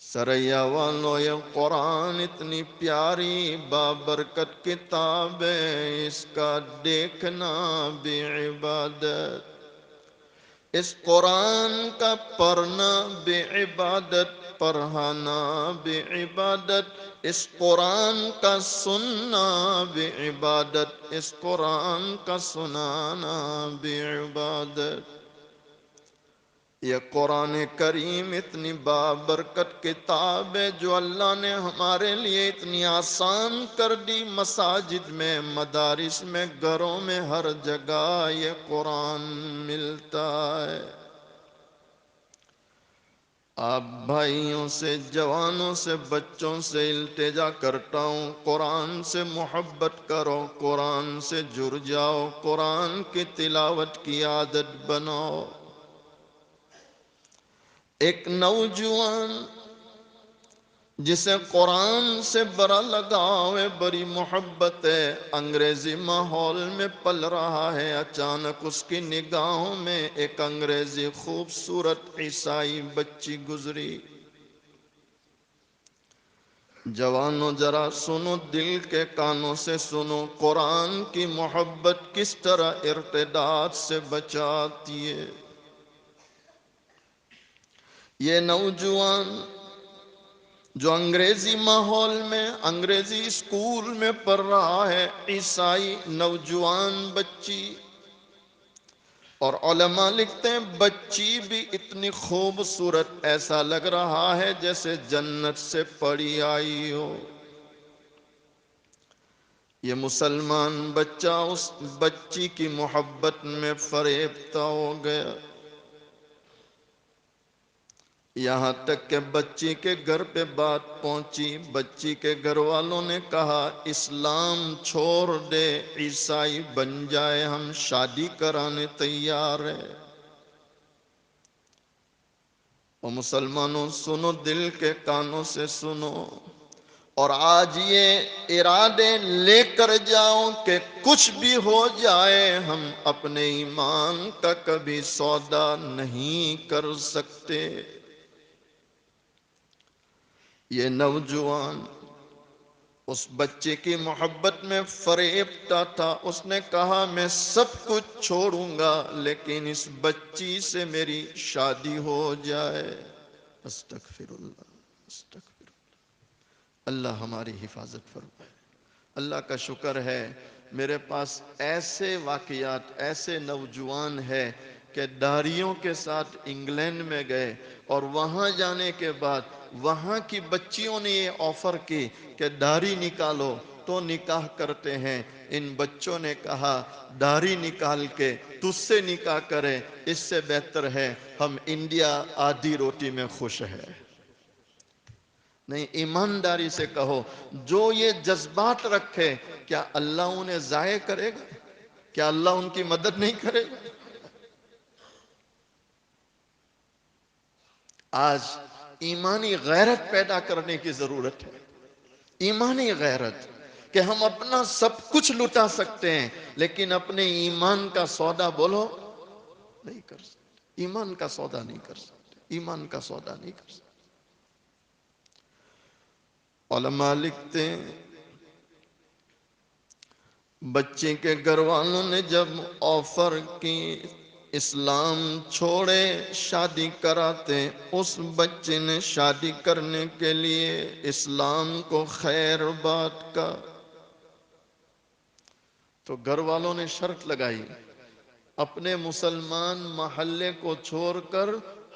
سریا والو، یہ قرآن اتنی پیاری بابرکت کتاب ہے، اس کا دیکھنا بھی عبادت، اس قرآن کا پڑھنا بھی عبادت، پڑھانا بھی عبادت، اس قرآن کا سننا بھی عبادت، اس قرآن کا سنانا بھی عبادت۔ یہ قرآن کریم اتنی بابرکت کتاب ہے جو اللہ نے ہمارے لیے اتنی آسان کر دی، مساجد میں، مدارس میں، گھروں میں، ہر جگہ یہ قرآن ملتا ہے۔ آپ بھائیوں سے، جوانوں سے، بچوں سے التجا کرتا ہوں، قرآن سے محبت کرو، قرآن سے جڑ جاؤ، قرآن کی تلاوت کی عادت بناؤ۔ ایک نوجوان جسے قرآن سے بڑا لگاؤ ہے، بڑی محبت ہے، انگریزی ماحول میں پل رہا ہے، اچانک اس کی نگاہوں میں ایک انگریزی خوبصورت عیسائی بچی گزری۔ جوانوں ذرا سنو، دل کے کانوں سے سنو، قرآن کی محبت کس طرح ارتداد سے بچاتی ہے۔ یہ نوجوان جو انگریزی ماحول میں، انگریزی اسکول میں پڑھ رہا ہے، عیسائی نوجوان بچی، اور علماء لکھتے ہیں بچی بھی اتنی خوبصورت، ایسا لگ رہا ہے جیسے جنت سے پڑی آئی ہو۔ یہ مسلمان بچہ اس بچی کی محبت میں فریبتا ہو گیا، یہاں تک کہ بچی کے گھر پہ بات پہنچی۔ بچی کے گھر والوں نے کہا اسلام چھوڑ دے، عیسائی بن جائے، ہم شادی کرانے تیار ہیں۔ اور مسلمانوں سنو، دل کے کانوں سے سنو، اور آج یہ ارادے لے کر جاؤ کہ کچھ بھی ہو جائے ہم اپنے ایمان کا کبھی سودا نہیں کر سکتے۔ یہ نوجوان اس بچے کی محبت میں فریبتا تھا، اس نے کہا میں سب کچھ چھوڑوں گا لیکن اس بچی سے میری شادی ہو جائے۔ استغفر اللہ، استغفر اللہ۔ اللہ ہماری حفاظت فرمائے۔ اللہ کا شکر ہے میرے پاس ایسے واقعات، ایسے نوجوان ہیں کہ داڑھیوں کے ساتھ انگلینڈ میں گئے، اور وہاں جانے کے بعد وہاں کی بچیوں نے یہ آفر کی کہ داڑھی نکالو تو نکاح کرتے ہیں۔ ان بچوں نے کہا داڑھی نکال کے تجھ سے نکاح کریں، اس سے بہتر ہے ہم انڈیا آدھی روٹی میں خوش ہیں۔ نہیں، ایمانداری سے کہو، جو یہ جذبات رکھے کیا اللہ انہیں ضائع کرے گا؟ کیا اللہ ان کی مدد نہیں کرے گا؟ آج ایمانی غیرت پیدا کرنے کی ضرورت ہے، ایمانی غیرت کہ ہم اپنا سب کچھ لٹا سکتے ہیں لیکن اپنے ایمان کا سودا بولو نہیں کر سکتے، ایمان کا سودا نہیں کر سکتے، ایمان کا سودا نہیں کر سکتے۔ علماء لکھتے ہیں بچے کے گھر والوں نے جب آفر کی اسلام چھوڑے شادی کراتے، اس بچے نے شادی کرنے کے لیے اسلام کو خیر بات کا، تو گھر والوں نے شرط لگائی اپنے مسلمان محلے کو چھوڑ کر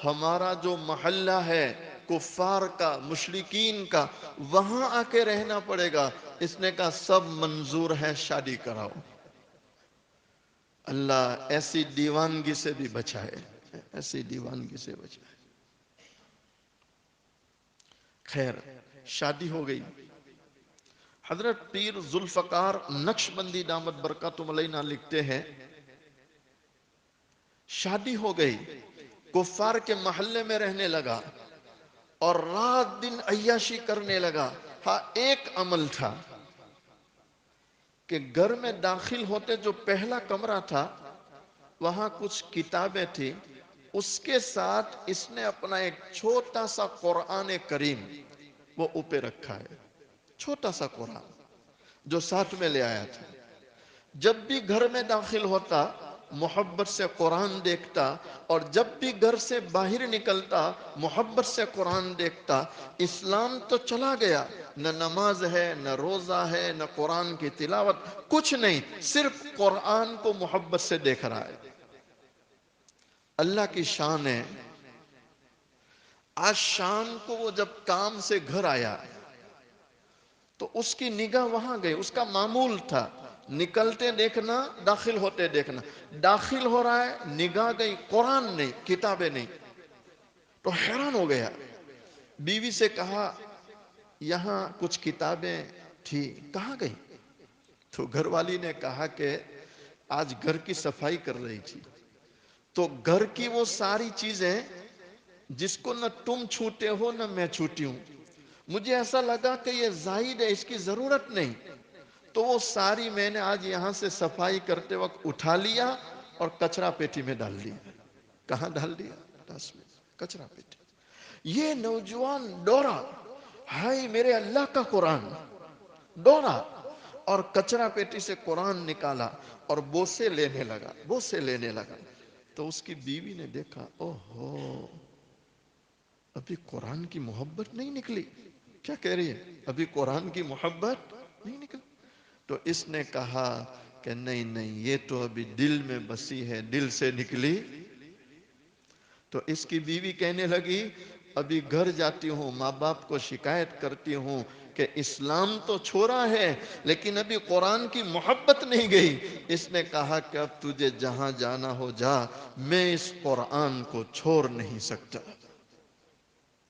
ہمارا جو محلہ ہے کفار کا، مشرکین کا، وہاں آ کے رہنا پڑے گا۔ اس نے کہا سب منظور ہے، شادی کراؤ۔ اللہ ایسی دیوانگی سے بھی بچائے، ایسی دیوانگی سے بچائے۔ خیر، شادی ہو گئی۔ حضرت پیر ذوالفقار نقشبندی دامت برکاتہم علینا لکھتے ہیں شادی ہو گئی، کفار کے محلے میں رہنے لگا اور رات دن عیاشی کرنے لگا۔ ہاں ایک عمل تھا کہ گھر میں داخل ہوتے جو پہلا کمرہ تھا وہاں کچھ کتابیں تھی، اس کے ساتھ اس نے اپنا ایک چھوٹا سا قرآن کریم وہ اوپر رکھا ہے، چھوٹا سا قرآن جو ساتھ میں لے آیا تھا۔ جب بھی گھر میں داخل ہوتا محبت سے قرآن دیکھتا، اور جب بھی گھر سے باہر نکلتا محبت سے قرآن دیکھتا۔ اسلام تو چلا گیا، نہ نماز ہے، نہ روزہ ہے، نہ قرآن کی تلاوت، کچھ نہیں، صرف قرآن کو محبت سے دیکھ رہا ہے۔ اللہ کی شان ہے، آج شام کو وہ جب کام سے گھر آیا تو اس کی نگاہ وہاں گئی، اس کا معمول تھا نکلتے دیکھنا، داخل ہوتے دیکھنا۔ داخل ہو رہا ہے، نگاہ گئی، قرآن نہیں، کتابیں نہیں، تو حیران ہو گیا۔ بیوی سے کہا یہاں کچھ کتابیں تھی، کہاں گئی؟ تو گھر والی نے کہا کہ آج گھر کی صفائی کر رہی تھی تو گھر کی وہ ساری چیزیں جس کو نہ تم چھوتے ہو نہ میں چھوتی ہوں، مجھے ایسا لگا کہ یہ زائد ہے، اس کی ضرورت نہیں، تو وہ ساری میں نے آج یہاں سے صفائی کرتے وقت اٹھا لیا اور کچرا پیٹی میں ڈال دیا۔ کہاں ڈال دیا؟ ڈسٹ بن، کچرا پیٹی۔ یہ نوجوان ڈورا، ہائے میرے اللہ کا قرآن، ڈورا اور کچرا پیٹی سے قرآن نکالا اور بوسے لینے لگا، بوسے لینے لگا۔ تو اس کی بیوی نے دیکھا، اوہو، ابھی قرآن کی محبت نہیں نکلی۔ کیا کہہ رہی ہے؟ ابھی قرآن کی محبت نہیں نکلی۔ تو اس نے کہا کہ نہیں نہیں، یہ تو ابھی دل میں بسی ہے، دل سے نکلی۔ تو اس کی بیوی کہنے لگی ابھی گھر جاتی ہوں، ماں باپ کو شکایت کرتی ہوں کہ اسلام تو چھوڑا ہے لیکن ابھی قرآن کی محبت نہیں گئی۔ اس نے کہا کہ اب تجھے جہاں جانا ہو جا، میں اس قرآن کو چھوڑ نہیں سکتا۔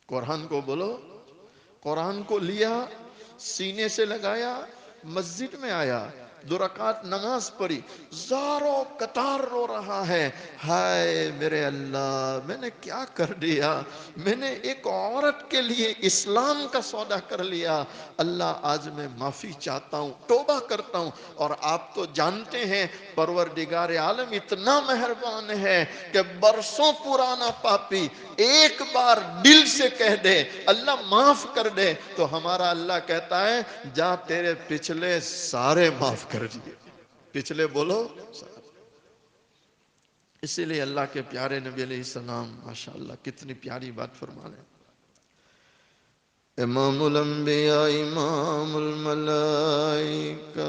قرآن کو بولو، قرآن کو لیا، سینے سے لگایا، مسجد میں آیا، 2 رکعت نماز پڑھی، زاروں قطار رو رہا ہے، ہائے میرے اللہ، میں نے کیا کر دیا؟ میں نے ایک عورت کے لیے اسلام کا سودا کر لیا۔ اللہ آج میں معافی چاہتا ہوں، توبہ کرتا ہوں۔ اور آپ تو جانتے ہیں پروردگار عالم اتنا مہربان ہے کہ برسوں پرانا پاپی ایک بار دل سے کہہ دے اللہ معاف کر دے تو ہمارا اللہ کہتا ہے جا تیرے پچھلے سارے معاف کر دیے۔ پچھلے بولو، اسی لئے اللہ کے پیارے نبی علیہ السلام ماشاءاللہ کتنی پیاری بات فرما رہے ہیں۔ امام الانبیاء امام الملائکہ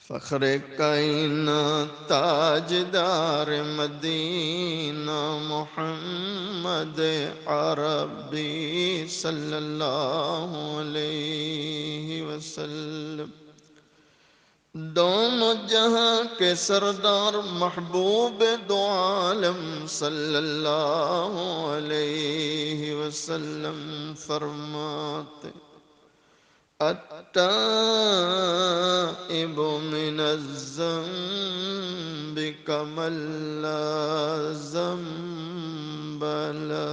فخر کائنات تاجدار مدینہ محمد عربی صلی اللہ علیہ وسلم، دونوں جہاں کے سردار محبوب دو عالم صلی اللہ علیہ وسلم فرماتے التائب من الذنب کمن لا ذنب لہ۔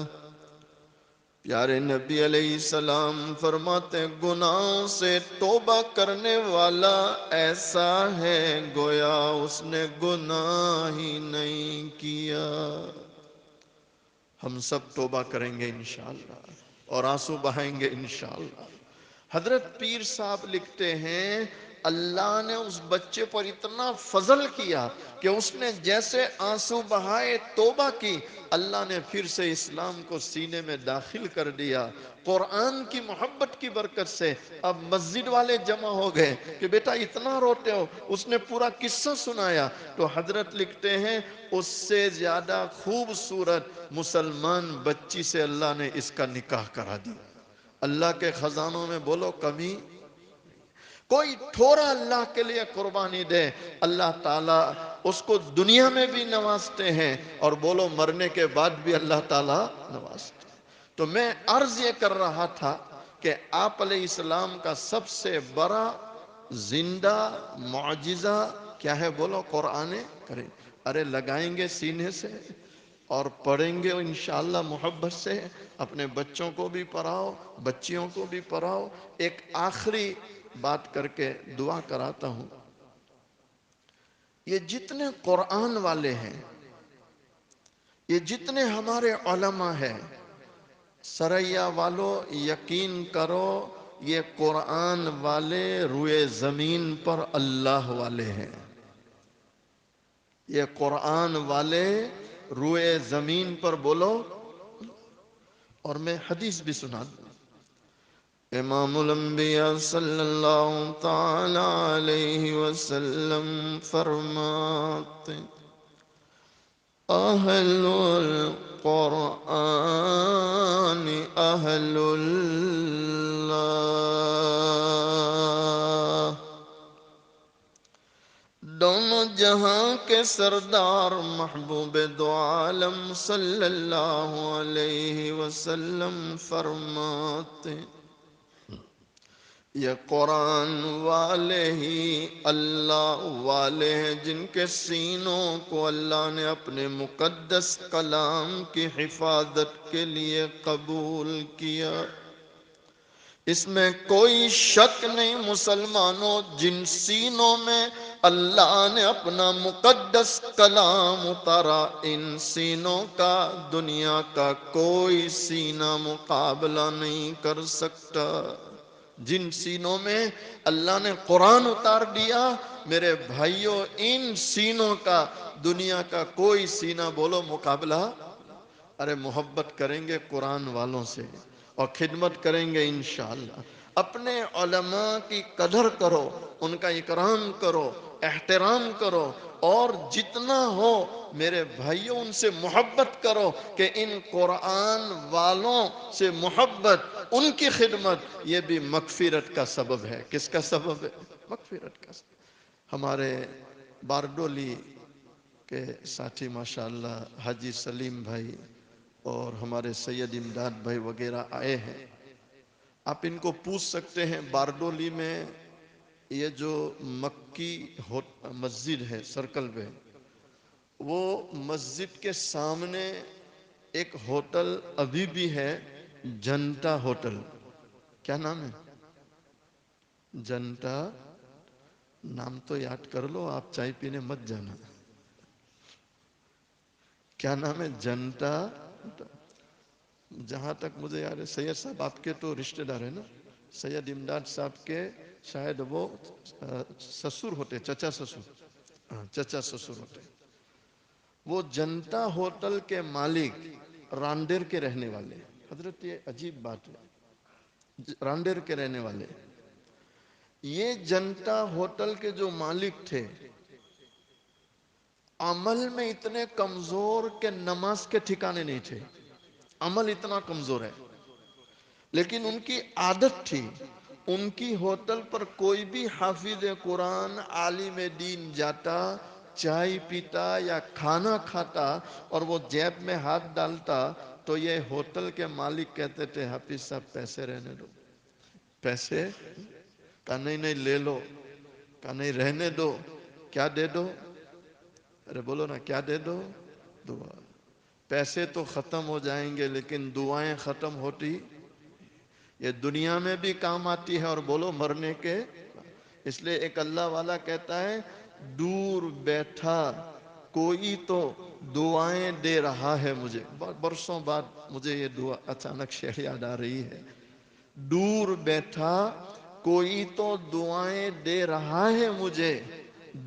پیارے نبی علیہ السلام فرماتے گناہوں سے توبہ کرنے والا ایسا ہے گویا اس نے گناہ ہی نہیں کیا۔ ہم سب توبہ کریں گے انشاءاللہ اور آنسو بہائیں گے انشاءاللہ۔ حضرت پیر صاحب لکھتے ہیں اللہ نے اس بچے پر اتنا فضل کیا کہ اس نے جیسے آنسو بہائے توبہ کی، اللہ نے پھر سے اسلام کو سینے میں داخل کر دیا۔ قرآن کی محبت کی برکت سے اب مسجد والے جمع ہو گئے کہ بیٹا اتنا روتے ہو، اس نے پورا قصہ سنایا۔ تو حضرت لکھتے ہیں اس سے زیادہ خوبصورت مسلمان بچی سے اللہ نے اس کا نکاح کرا دیا۔ اللہ کے خزانوں میں بولو کمی۔ کوئی تھوڑا اللہ کے لیے قربانی دے، اللہ تعالیٰ اس کو دنیا میں بھی نوازتے ہیں، اور بولو مرنے کے بعد بھی اللہ تعالیٰ نوازتے ہیں۔ تو میں عرض یہ کر رہا تھا کہ آپ علیہ السلام کا سب سے بڑا زندہ معجزہ کیا ہے؟ بولو قرآن کریم۔ ارے لگائیں گے سینے سے اور پڑھیں گے انشاءاللہ محبت سے، اپنے بچوں کو بھی پڑھاؤ، بچیوں کو بھی پڑھاؤ۔ ایک آخری بات کر کے دعا کراتا ہوں۔ یہ جتنے قرآن والے ہیں، یہ جتنے ہمارے علماء ہیں، سریا والو یقین کرو یہ قرآن والے روئے زمین پر اللہ والے ہیں۔ یہ قرآن والے روئے زمین پر بولو۔ اور میں حدیث بھی سنا دوں۔ امام الانبیاء صلی اللہ تعالی علیہ وسلم فرماتے اہل القرآن اہل اللہ، دونوں جہاں کے سردار محبوب دو عالم صلی اللہ علیہ وسلم فرماتے یہ قرآن والے ہی اللہ والے ہیں جن کے سینوں کو اللہ نے اپنے مقدس کلام کی حفاظت کے لیے قبول کیا۔ اس میں کوئی شک نہیں مسلمانوں، جن سینوں میں اللہ نے اپنا مقدس کلام اتارا، ان سینوں کا دنیا کا کوئی سینہ مقابلہ نہیں کر سکتا۔ جن سینوں میں اللہ نے قرآن اتار دیا، میرے بھائیوں ان سینوں کا دنیا کا کوئی سینہ بولو مقابلہ۔ ارے محبت کریں گے قرآن والوں سے اور خدمت کریں گے انشاءاللہ۔ اپنے علماء کی قدر کرو، ان کا اکرام کرو، احترام کرو، اور جتنا ہو میرے بھائیوں ان سے محبت کرو کہ ان قرآن والوں سے محبت، ان کی خدمت، یہ بھی مغفرت کا سبب ہے۔ کس کا سبب ہے؟ مغفرت کا سبب۔ ہمارے باردولی کے ساتھی ماشاءاللہ حاجی سلیم بھائی اور ہمارے سید امداد بھائی وغیرہ آئے ہیں۔ آپ ان کو پوچھ سکتے ہیں باردولی میں یہ جو مکی مسجد ہے سرکل پہ، وہ مسجد کے سامنے ایک ہوٹل ابھی بھی ہے، جنتا ہوٹل۔ کیا نام ہے؟ جنتا، نام تو یاد کر لو، آپ چائے پینے مت جانا۔ کیا نام ہے؟ جنتا۔ جہاں تک مجھے یاد ہے سید صاحب آپ کے تو رشتہ دار ہیں نا، سید امداد صاحب کے شاید وہ سسر ہوتے، چچا سسر، چچا سسر ہوتے۔ وہ جنتا ہوٹل کے مالک راندیر کے رہنے والے، حضرت یہ عجیب بات ہے، راندیر کے رہنے والے۔ یہ جنتا ہوٹل کے جو مالک تھے عمل میں اتنے کمزور کہ نماز کے ٹھکانے نہیں تھے، عمل اتنا کمزور ہے، لیکن ان کی عادت تھی، ان کی ہوٹل پر کوئی بھی حافظ قرآن عالم دین جاتا، چائے پیتا یا کھانا کھاتا اور وہ جیب میں ہاتھ ڈالتا تو یہ ہوٹل کے مالک کہتے تھے حافظ صاحب پیسے رہنے دو، پیسے؟ کہا نہیں نہیں لے لو، کہا نہیں رہنے دو، کیا دے دو؟ ارے بولو نا کیا دے دو؟ دعا۔ پیسے تو ختم ہو جائیں گے لیکن دعائیں ختم ہوتی، یہ دنیا میں بھی کام آتی ہے اور بولو مرنے کے۔ اس لیے ایک اللہ والا کہتا ہے دور بیٹھا کوئی تو دعائیں دے رہا ہے مجھے۔ برسوں بعد مجھے یہ دعا اچانک شعر یاد آ رہی ہے۔ دور بیٹھا کوئی تو دعائیں دے رہا ہے مجھے،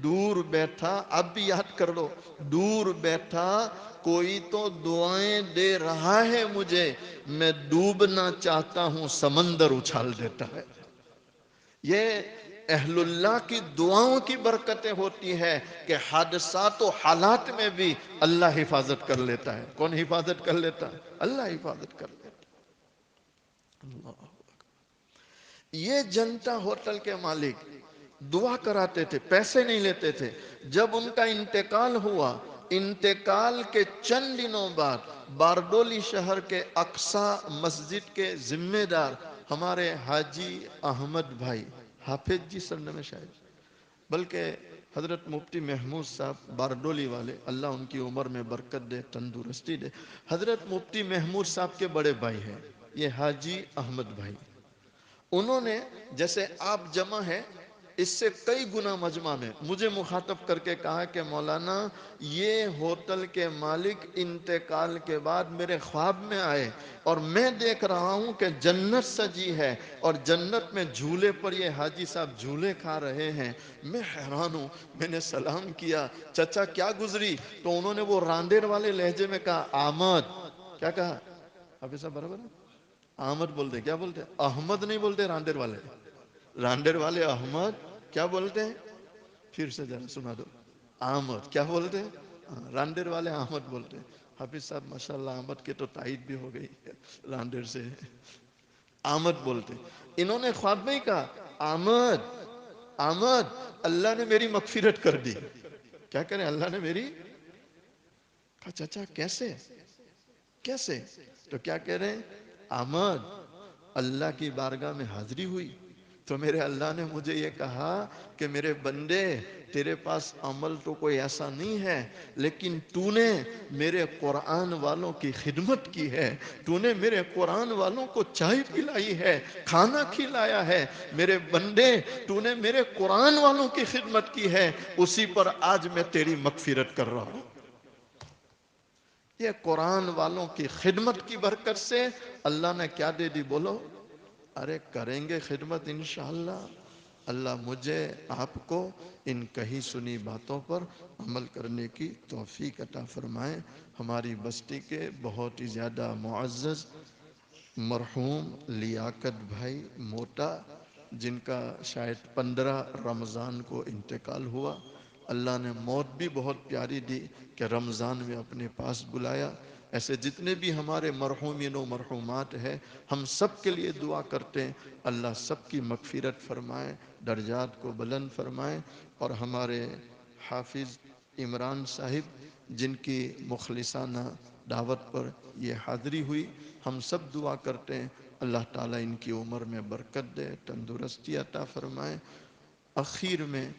دور بیٹھا، اب بھی یاد کر لو، دور بیٹھا کوئی تو دعائیں دے رہا ہے مجھے، میں ڈوبنا چاہتا ہوں سمندر اچھال دیتا ہے۔ یہ اہل اللہ کی دعاؤں کی برکتیں ہوتی ہیں کہ حادثات و حالات میں بھی اللہ حفاظت کر لیتا ہے۔ کون حفاظت کر لیتا ہے؟ اللہ حفاظت کر لیتا ہے۔ اللہ یہ جنتا ہوٹل کے مالک دعا کراتے تھے، پیسے نہیں لیتے تھے. جب ان کا انتقال ہوا، انتقال کے چند دنوں بعد باردولی شہر کے اقصی مسجد کے ذمہ دار ہمارے حاجی احمد بھائی، حافظ جی سرنم شاید، بلکہ حضرت مفتی محمود صاحب باردولی والے، اللہ ان کی عمر میں برکت دے، تندرستی دے. حضرت مفتی محمود صاحب کے بڑے بھائی ہیں یہ حاجی احمد بھائی. انہوں نے جیسے آپ جمع ہے اس سے کئی گنا مجمع میں مجھے مخاطب کر کے کہا کہ مولانا یہ ہوٹل کے مالک انتقال کے بعد میرے خواب میں آئے اور میں دیکھ رہا ہوں کہ جنت سجی ہے اور جنت میں جھولے پر یہ حاجی صاحب جھولے کھا رہے ہیں. میں حیران ہوں. میں نے سلام کیا، چچا کیا گزری؟ تو انہوں نے وہ راندیر والے لہجے میں کہا آمد. کیا کہا حافظ صاحب برابر ہے؟ احمد بولتے. کیا بولتے؟ احمد نہیں بولتے. راندیر والے، راندیر والے احمد کیا بولتے ہیں؟ پھر سے ذرا سنا دو. احمد کیا بولتے ہیں؟ راندیر والے احمد بولتے ہیں. حافظ صاحب ماشاءاللہ احمد کے تو تائید بھی ہو گئی راندیر سے. احمد بولتے. انہوں نے خواب میں ہی کہا احمد، احمد اللہ نے میری مغفرت کر دی. کیا کریں؟ اللہ نے میری. کہا چچا کیسے کیسے؟ تو کیا کہہ رہے ہیں؟ احمد اللہ کی بارگاہ میں حاضری ہوئی تو میرے اللہ نے مجھے یہ کہا کہ میرے بندے تیرے پاس عمل تو کوئی ایسا نہیں ہے، لیکن تو نے میرے قرآن والوں کی خدمت کی ہے، تو نے میرے قرآن والوں کو چائے پلائی ہے، کھانا کھلایا ہے. میرے بندے تو نے میرے قرآن والوں کی خدمت کی ہے، اسی پر آج میں تیری مغفرت کر رہا ہوں. یہ قرآن والوں کی خدمت کی برکت سے اللہ نے کیا دے دی بولو؟ ارے کریں گے خدمت انشاءاللہ. اللہ مجھے آپ کو ان کہی سنی باتوں پر عمل کرنے کی توفیق عطا فرمائے. ہماری بستی کے بہت ہی زیادہ معزز مرحوم لیاقت بھائی موٹا، جن کا شاید 15 رمضان کو انتقال ہوا. اللہ نے موت بھی بہت پیاری دی کہ رمضان میں اپنے پاس بلایا. ایسے جتنے بھی ہمارے مرحومین و مرحومات ہیں ہم سب کے لیے دعا کرتے ہیں اللہ سب کی مغفرت فرمائے، درجات کو بلند فرمائے. اور ہمارے حافظ عمران صاحب جن کی مخلصانہ دعوت پر یہ حاضری ہوئی، ہم سب دعا کرتے ہیں اللہ تعالیٰ ان کی عمر میں برکت دے، تندرستی عطا فرمائے. اخیر میں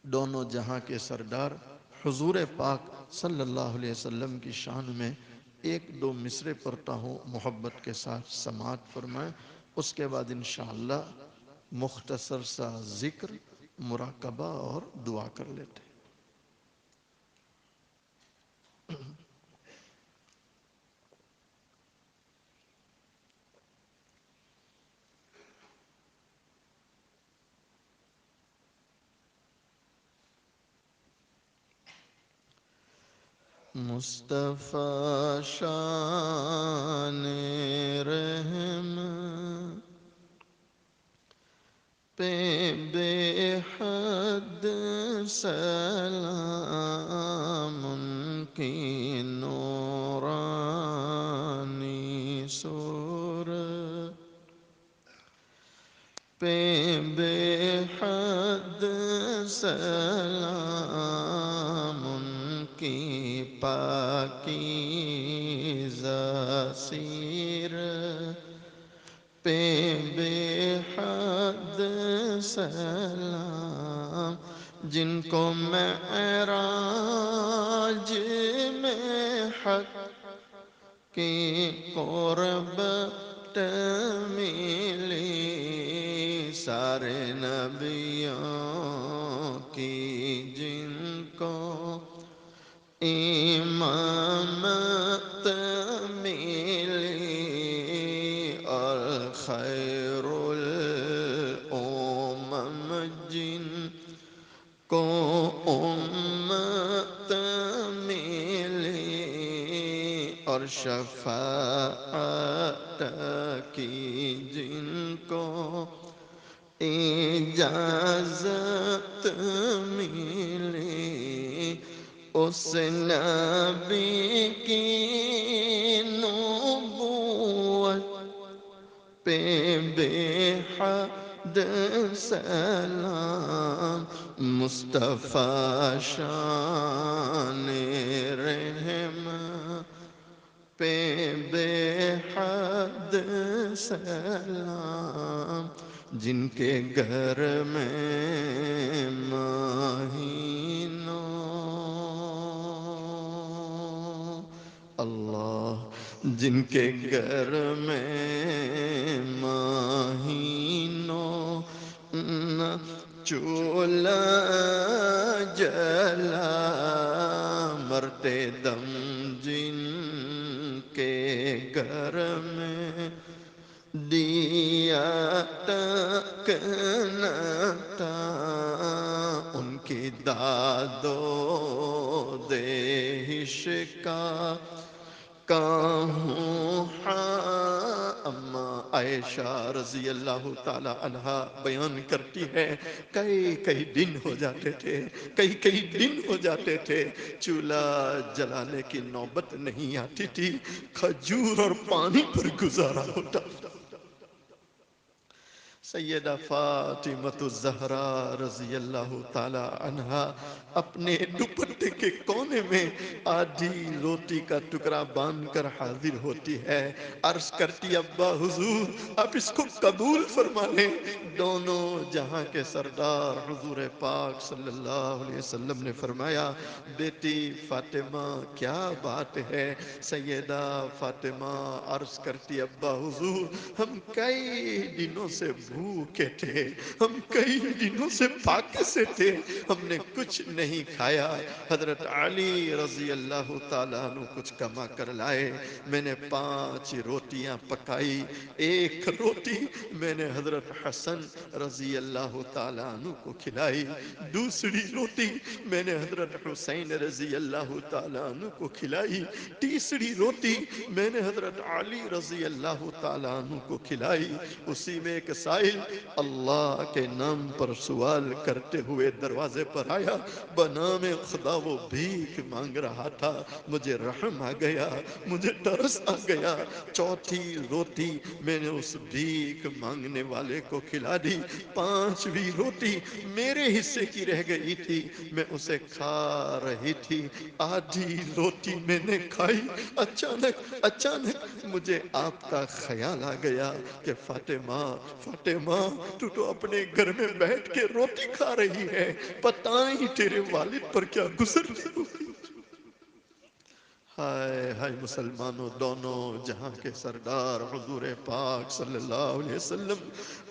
دونوں جہاں کے سردار حضور پاک صلی اللہ علیہ وسلم کی شان میں ایک دو مصرے پڑھتا ہوں، محبت کے ساتھ سماعت فرمائیں. اس کے بعد انشاءاللہ مختصر سا ذکر، مراقبہ اور دعا کر لیتے ہیں. مصطفیٰ شان رحم پہ بے حد سلام، ان کی نورانی صورت پہ بے حد سلام، ان کی پاکیزہ سیرت پہ بے حد سلام، جن کو معراج میں حق کی قربت ملی، سارے نبیوں کی جن کو امامت ملی، اور خیر الامم جن کو امت ملی، اور شفاعت کی جن کو اجازت ملی، اس نبی کی نبوت پہ بے حد سلام مصطفیٰ شان رحم پہ بے حد سلام جن کے گھر میں مہینوں اللہ جن کے گھر میں مہینوں نہ چولہا جلا مرتے دم جن کے گھر میں دیا تک نہ تھا ان کی داد و دہش کا کہوں اما عائشہ رضی اللہ تعالی عنہا بیان کرتی ہے کئی دن ہو جاتے تھے کئی دن ہو جاتے تھے چولہا جلانے کی نوبت نہیں آتی تھی کھجور اور پانی پر گزارا ہوتا سیدہ فاطمۃ الزہرا رضی اللہ تعالی عنہا اپنے دوپٹے کے کونے میں آدھی روٹی کا ٹکڑا باندھ کر حاضر ہوتی ہے عرض کرتی ابا حضور آپ اس کو قبول فرما لیں دونوں جہاں کے سردار حضور پاک صلی اللہ علیہ وسلم نے فرمایا بیٹی فاطمہ کیا بات ہے سیدہ فاطمہ عرض کرتی ابا حضور ہم کئی دنوں سے بھوکے تھے ہم کئی دنوں سے پاکے سے تھے ہم نے کچھ نہیں کھایا حضرت علی رضی اللہ تعالیٰ عنہ کچھ کما کر لائے میں نے 5 روٹیاں پکائی ایک روٹی میں نے حضرت حسن رضی اللہ تعالیٰ عنہ کو کھلائی دوسری روٹی میں نے حضرت حسین رضی اللہ تعالیٰ عنہ کو کھلائی تیسری روٹی میں نے حضرت علی رضی اللہ تعالیٰ عنہ کو کھلائی اسی میں ایک سائل اللہ کے نام پر سوال کرتے ہوئے دروازے پر آیا بنام خدا وہ بھیک مانگ رہا تھا مجھے رحم آ گیا مجھے ترس آ گیا چوتھی روٹی میں نے اس بھیک مانگنے والے کو کھلا دی 5ویں روٹی میرے حصے کی رہ گئی تھی میں اسے کھا رہی تھی آدھی روٹی میں نے کھائی اچانک مجھے آپ کا خیال آ گیا کہ فاطمہ تو اپنے گھر میں بیٹھ کے روٹی کھا رہی ہے پتہ نہیں تیرے والد پر کیا گزر رہی ہوگی ہائے مسلمانوں دونوں جہاں کے سردار حضور پاک صلی اللہ علیہ وسلم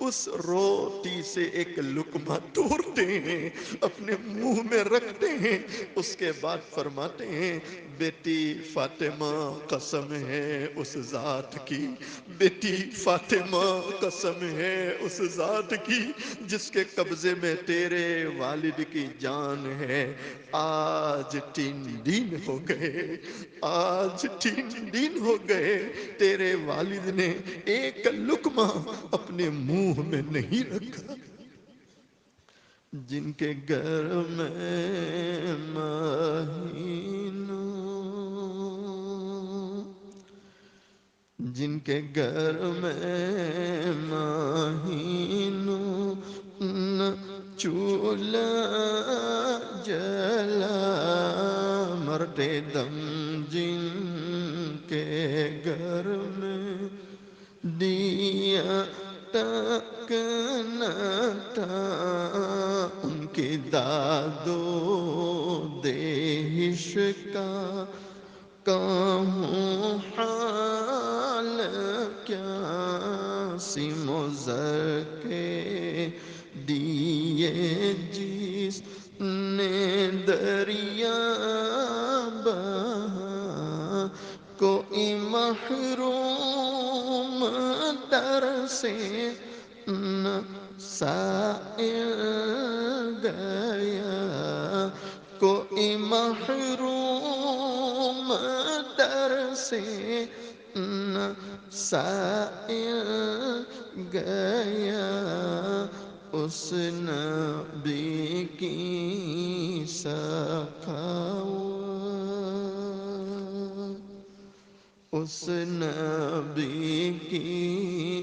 اس روٹی سے ایک لقمہ توڑتے ہیں اپنے منہ میں رکھتے ہیں اس کے بعد فرماتے ہیں بیٹی فاطمہ قسم ہے اس ذات کی بیٹی فاطمہ قسم ہے اس ذات کی جس کے قبضے میں تیرے والد کی جان ہے آج 3 دن ہو گئے تیرے والد نے ایک لقمہ اپنے منہ میں نہیں رکھا جن کے گھر میں مہینوں چولہا جلا مرتے دم جن کے گھر میں دیا تک نہ تھا ان کی داد و دہش کا کہوں حال کیا سیم و زر کے دیے جس نے دریا بہا کوئی محروم در سے نہ سائل گیا کوئی محروم در سے نہ سائل گیا اس نبی کی سخاوت اس نبی کی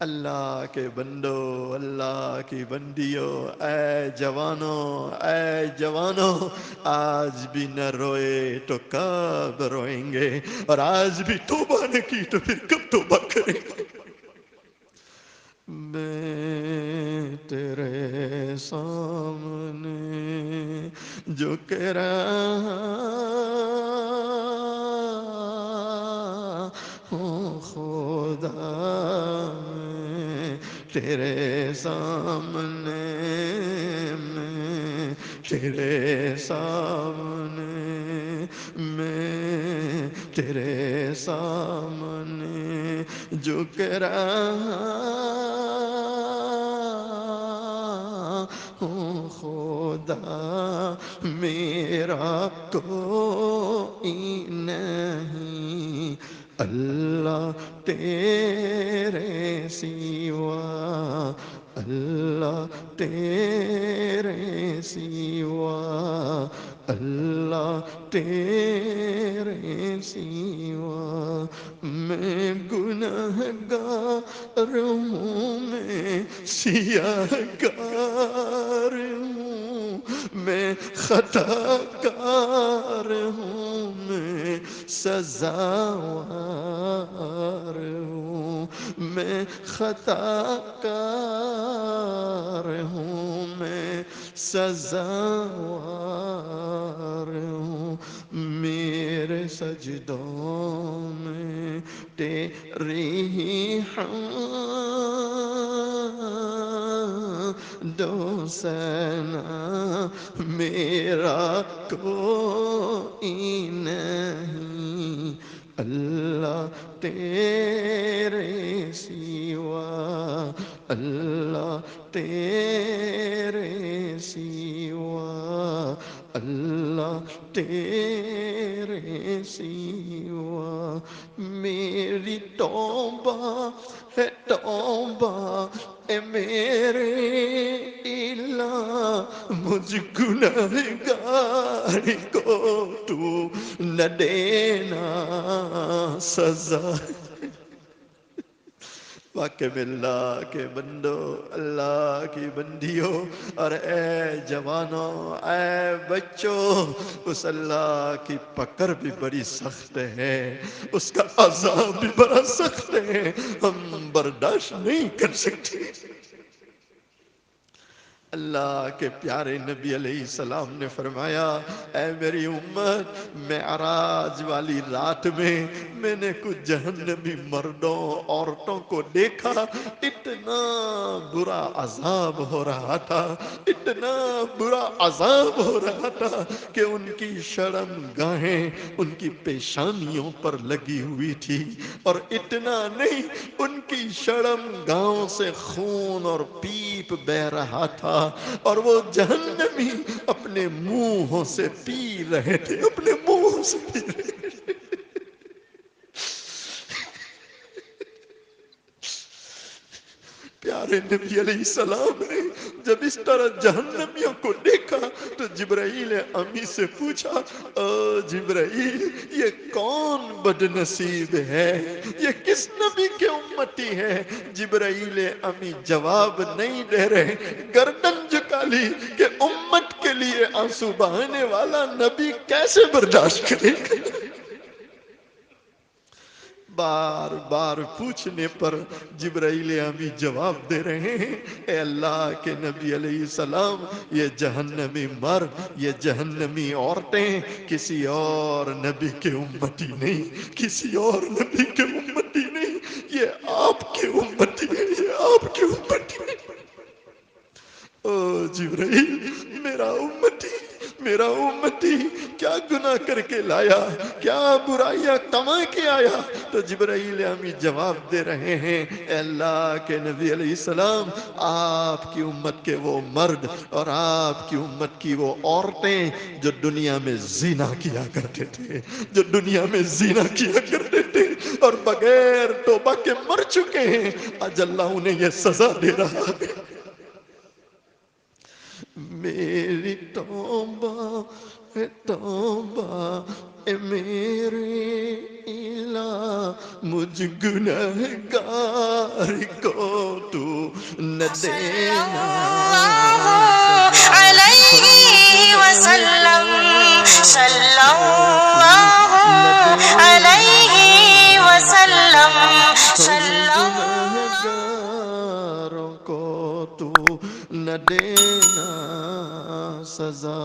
اللہ کے بندو، اللہ کی بندیوں، اے جوانوں، آج بھی نہ روئے تو کب روئیں گے، اور آج بھی توبہ نہ کی تو پھر کب توبہ کریں گے؟ میں تیرے سامنے جھک رہا ہوں خدا، میں تیرے سامنے، میں تیرے سامنے، میں تیرے سامنے جھک رہا ہوں خدا، میرا کوئی نہیں اللہ تیرے سوا، اللہ تیرے سوا، اللہ تیرے سوا، میں گنہگار ہوں، میں سیاہ گار ہوں، میں خطا کار ہوں، میں سزاوار ہوں، میں خطا کار ہوں، میں سزاوار ہوں، میرے سجدوں میں تیری ہی حمد و ثنا، میرا کوئی نہیں اللہ تیرے سوا، اللہ تیرے سوا، اللہ تیرے سوا، میری توبہ ہے توبہ اے میرے الہ، مجھ گنہگار کو تو نہ دینا سزا۔ واقع میں اللہ کے بندو، اللہ کی بندیوں، اور اے جوانوں، اے بچوں، اس اللہ کی پکڑ بھی بڑی سخت ہے، اس کا عذاب بھی بڑا سخت ہے، ہم برداشت نہیں کر سکتے۔ اللہ کے پیارے نبی علیہ السلام نے فرمایا، اے میری امت، معراج والی رات میں نے کچھ جہنمی مردوں عورتوں کو دیکھا، اتنا برا عذاب ہو رہا تھا، اتنا برا عذاب ہو رہا تھا کہ ان کی شرم گاہیں ان کی پیشانیوں پر لگی ہوئی تھی، اور اتنا نہیں، ان کی شرم گاہوں سے خون اور پیپ بہ رہا تھا، اور وہ جہنمی اپنے منہوں سے پی رہے تھے، اپنے منہوں سے پی رہے تھے۔ پیارے نبی علیہ السلام نے جب اس طرح جہنمیوں کو دیکھا تو جبرائیل امی سے پوچھا، او جبرائیل، یہ کون بد نصیب ہے، یہ کس نبی کے امتی ہے؟ جبرائیل امی جواب نہیں دے رہے، گردن جھکا لی کہ امت کے لیے آنسو بہانے والا نبی کیسے برداشت کرے گا؟ بار بار پوچھنے پر جبرائیل امی جواب دے رہے ہیں، اے اللہ کے نبی علیہ السلام، یہ جہنمی مرد، یہ جہنمی عورتیں کسی اور نبی کے امتی نہیں، کسی اور نبی کے امتی نہیں، یہ آپ کے امتی ہیں، یہ آپ کے امتی ہیں۔ او جبرائیل، میرا امتی کیا گناہ کر کے لایا، کیا برائیاں کما کے آیا؟ تو جبرائیل امی جواب دے رہے ہیں، اے اللہ کے نبی علیہ السلام، آپ کی امت کے وہ مرد اور آپ کی امت کی وہ عورتیں جو دنیا میں زنا کیا کرتے تھے، جو دنیا میں زنا کیا کرتے تھے اور بغیر توبہ کے مر چکے ہیں، آج اللہ انہیں یہ سزا دے رہا ہے۔ میری توبہ ہے توبہ اے میرے الہ مجھ گنہگار کو تو نہ دینا علیہ وسلم صلی اللہ علیہ وسلم گنہگاروں کو تو نہ دینا سزا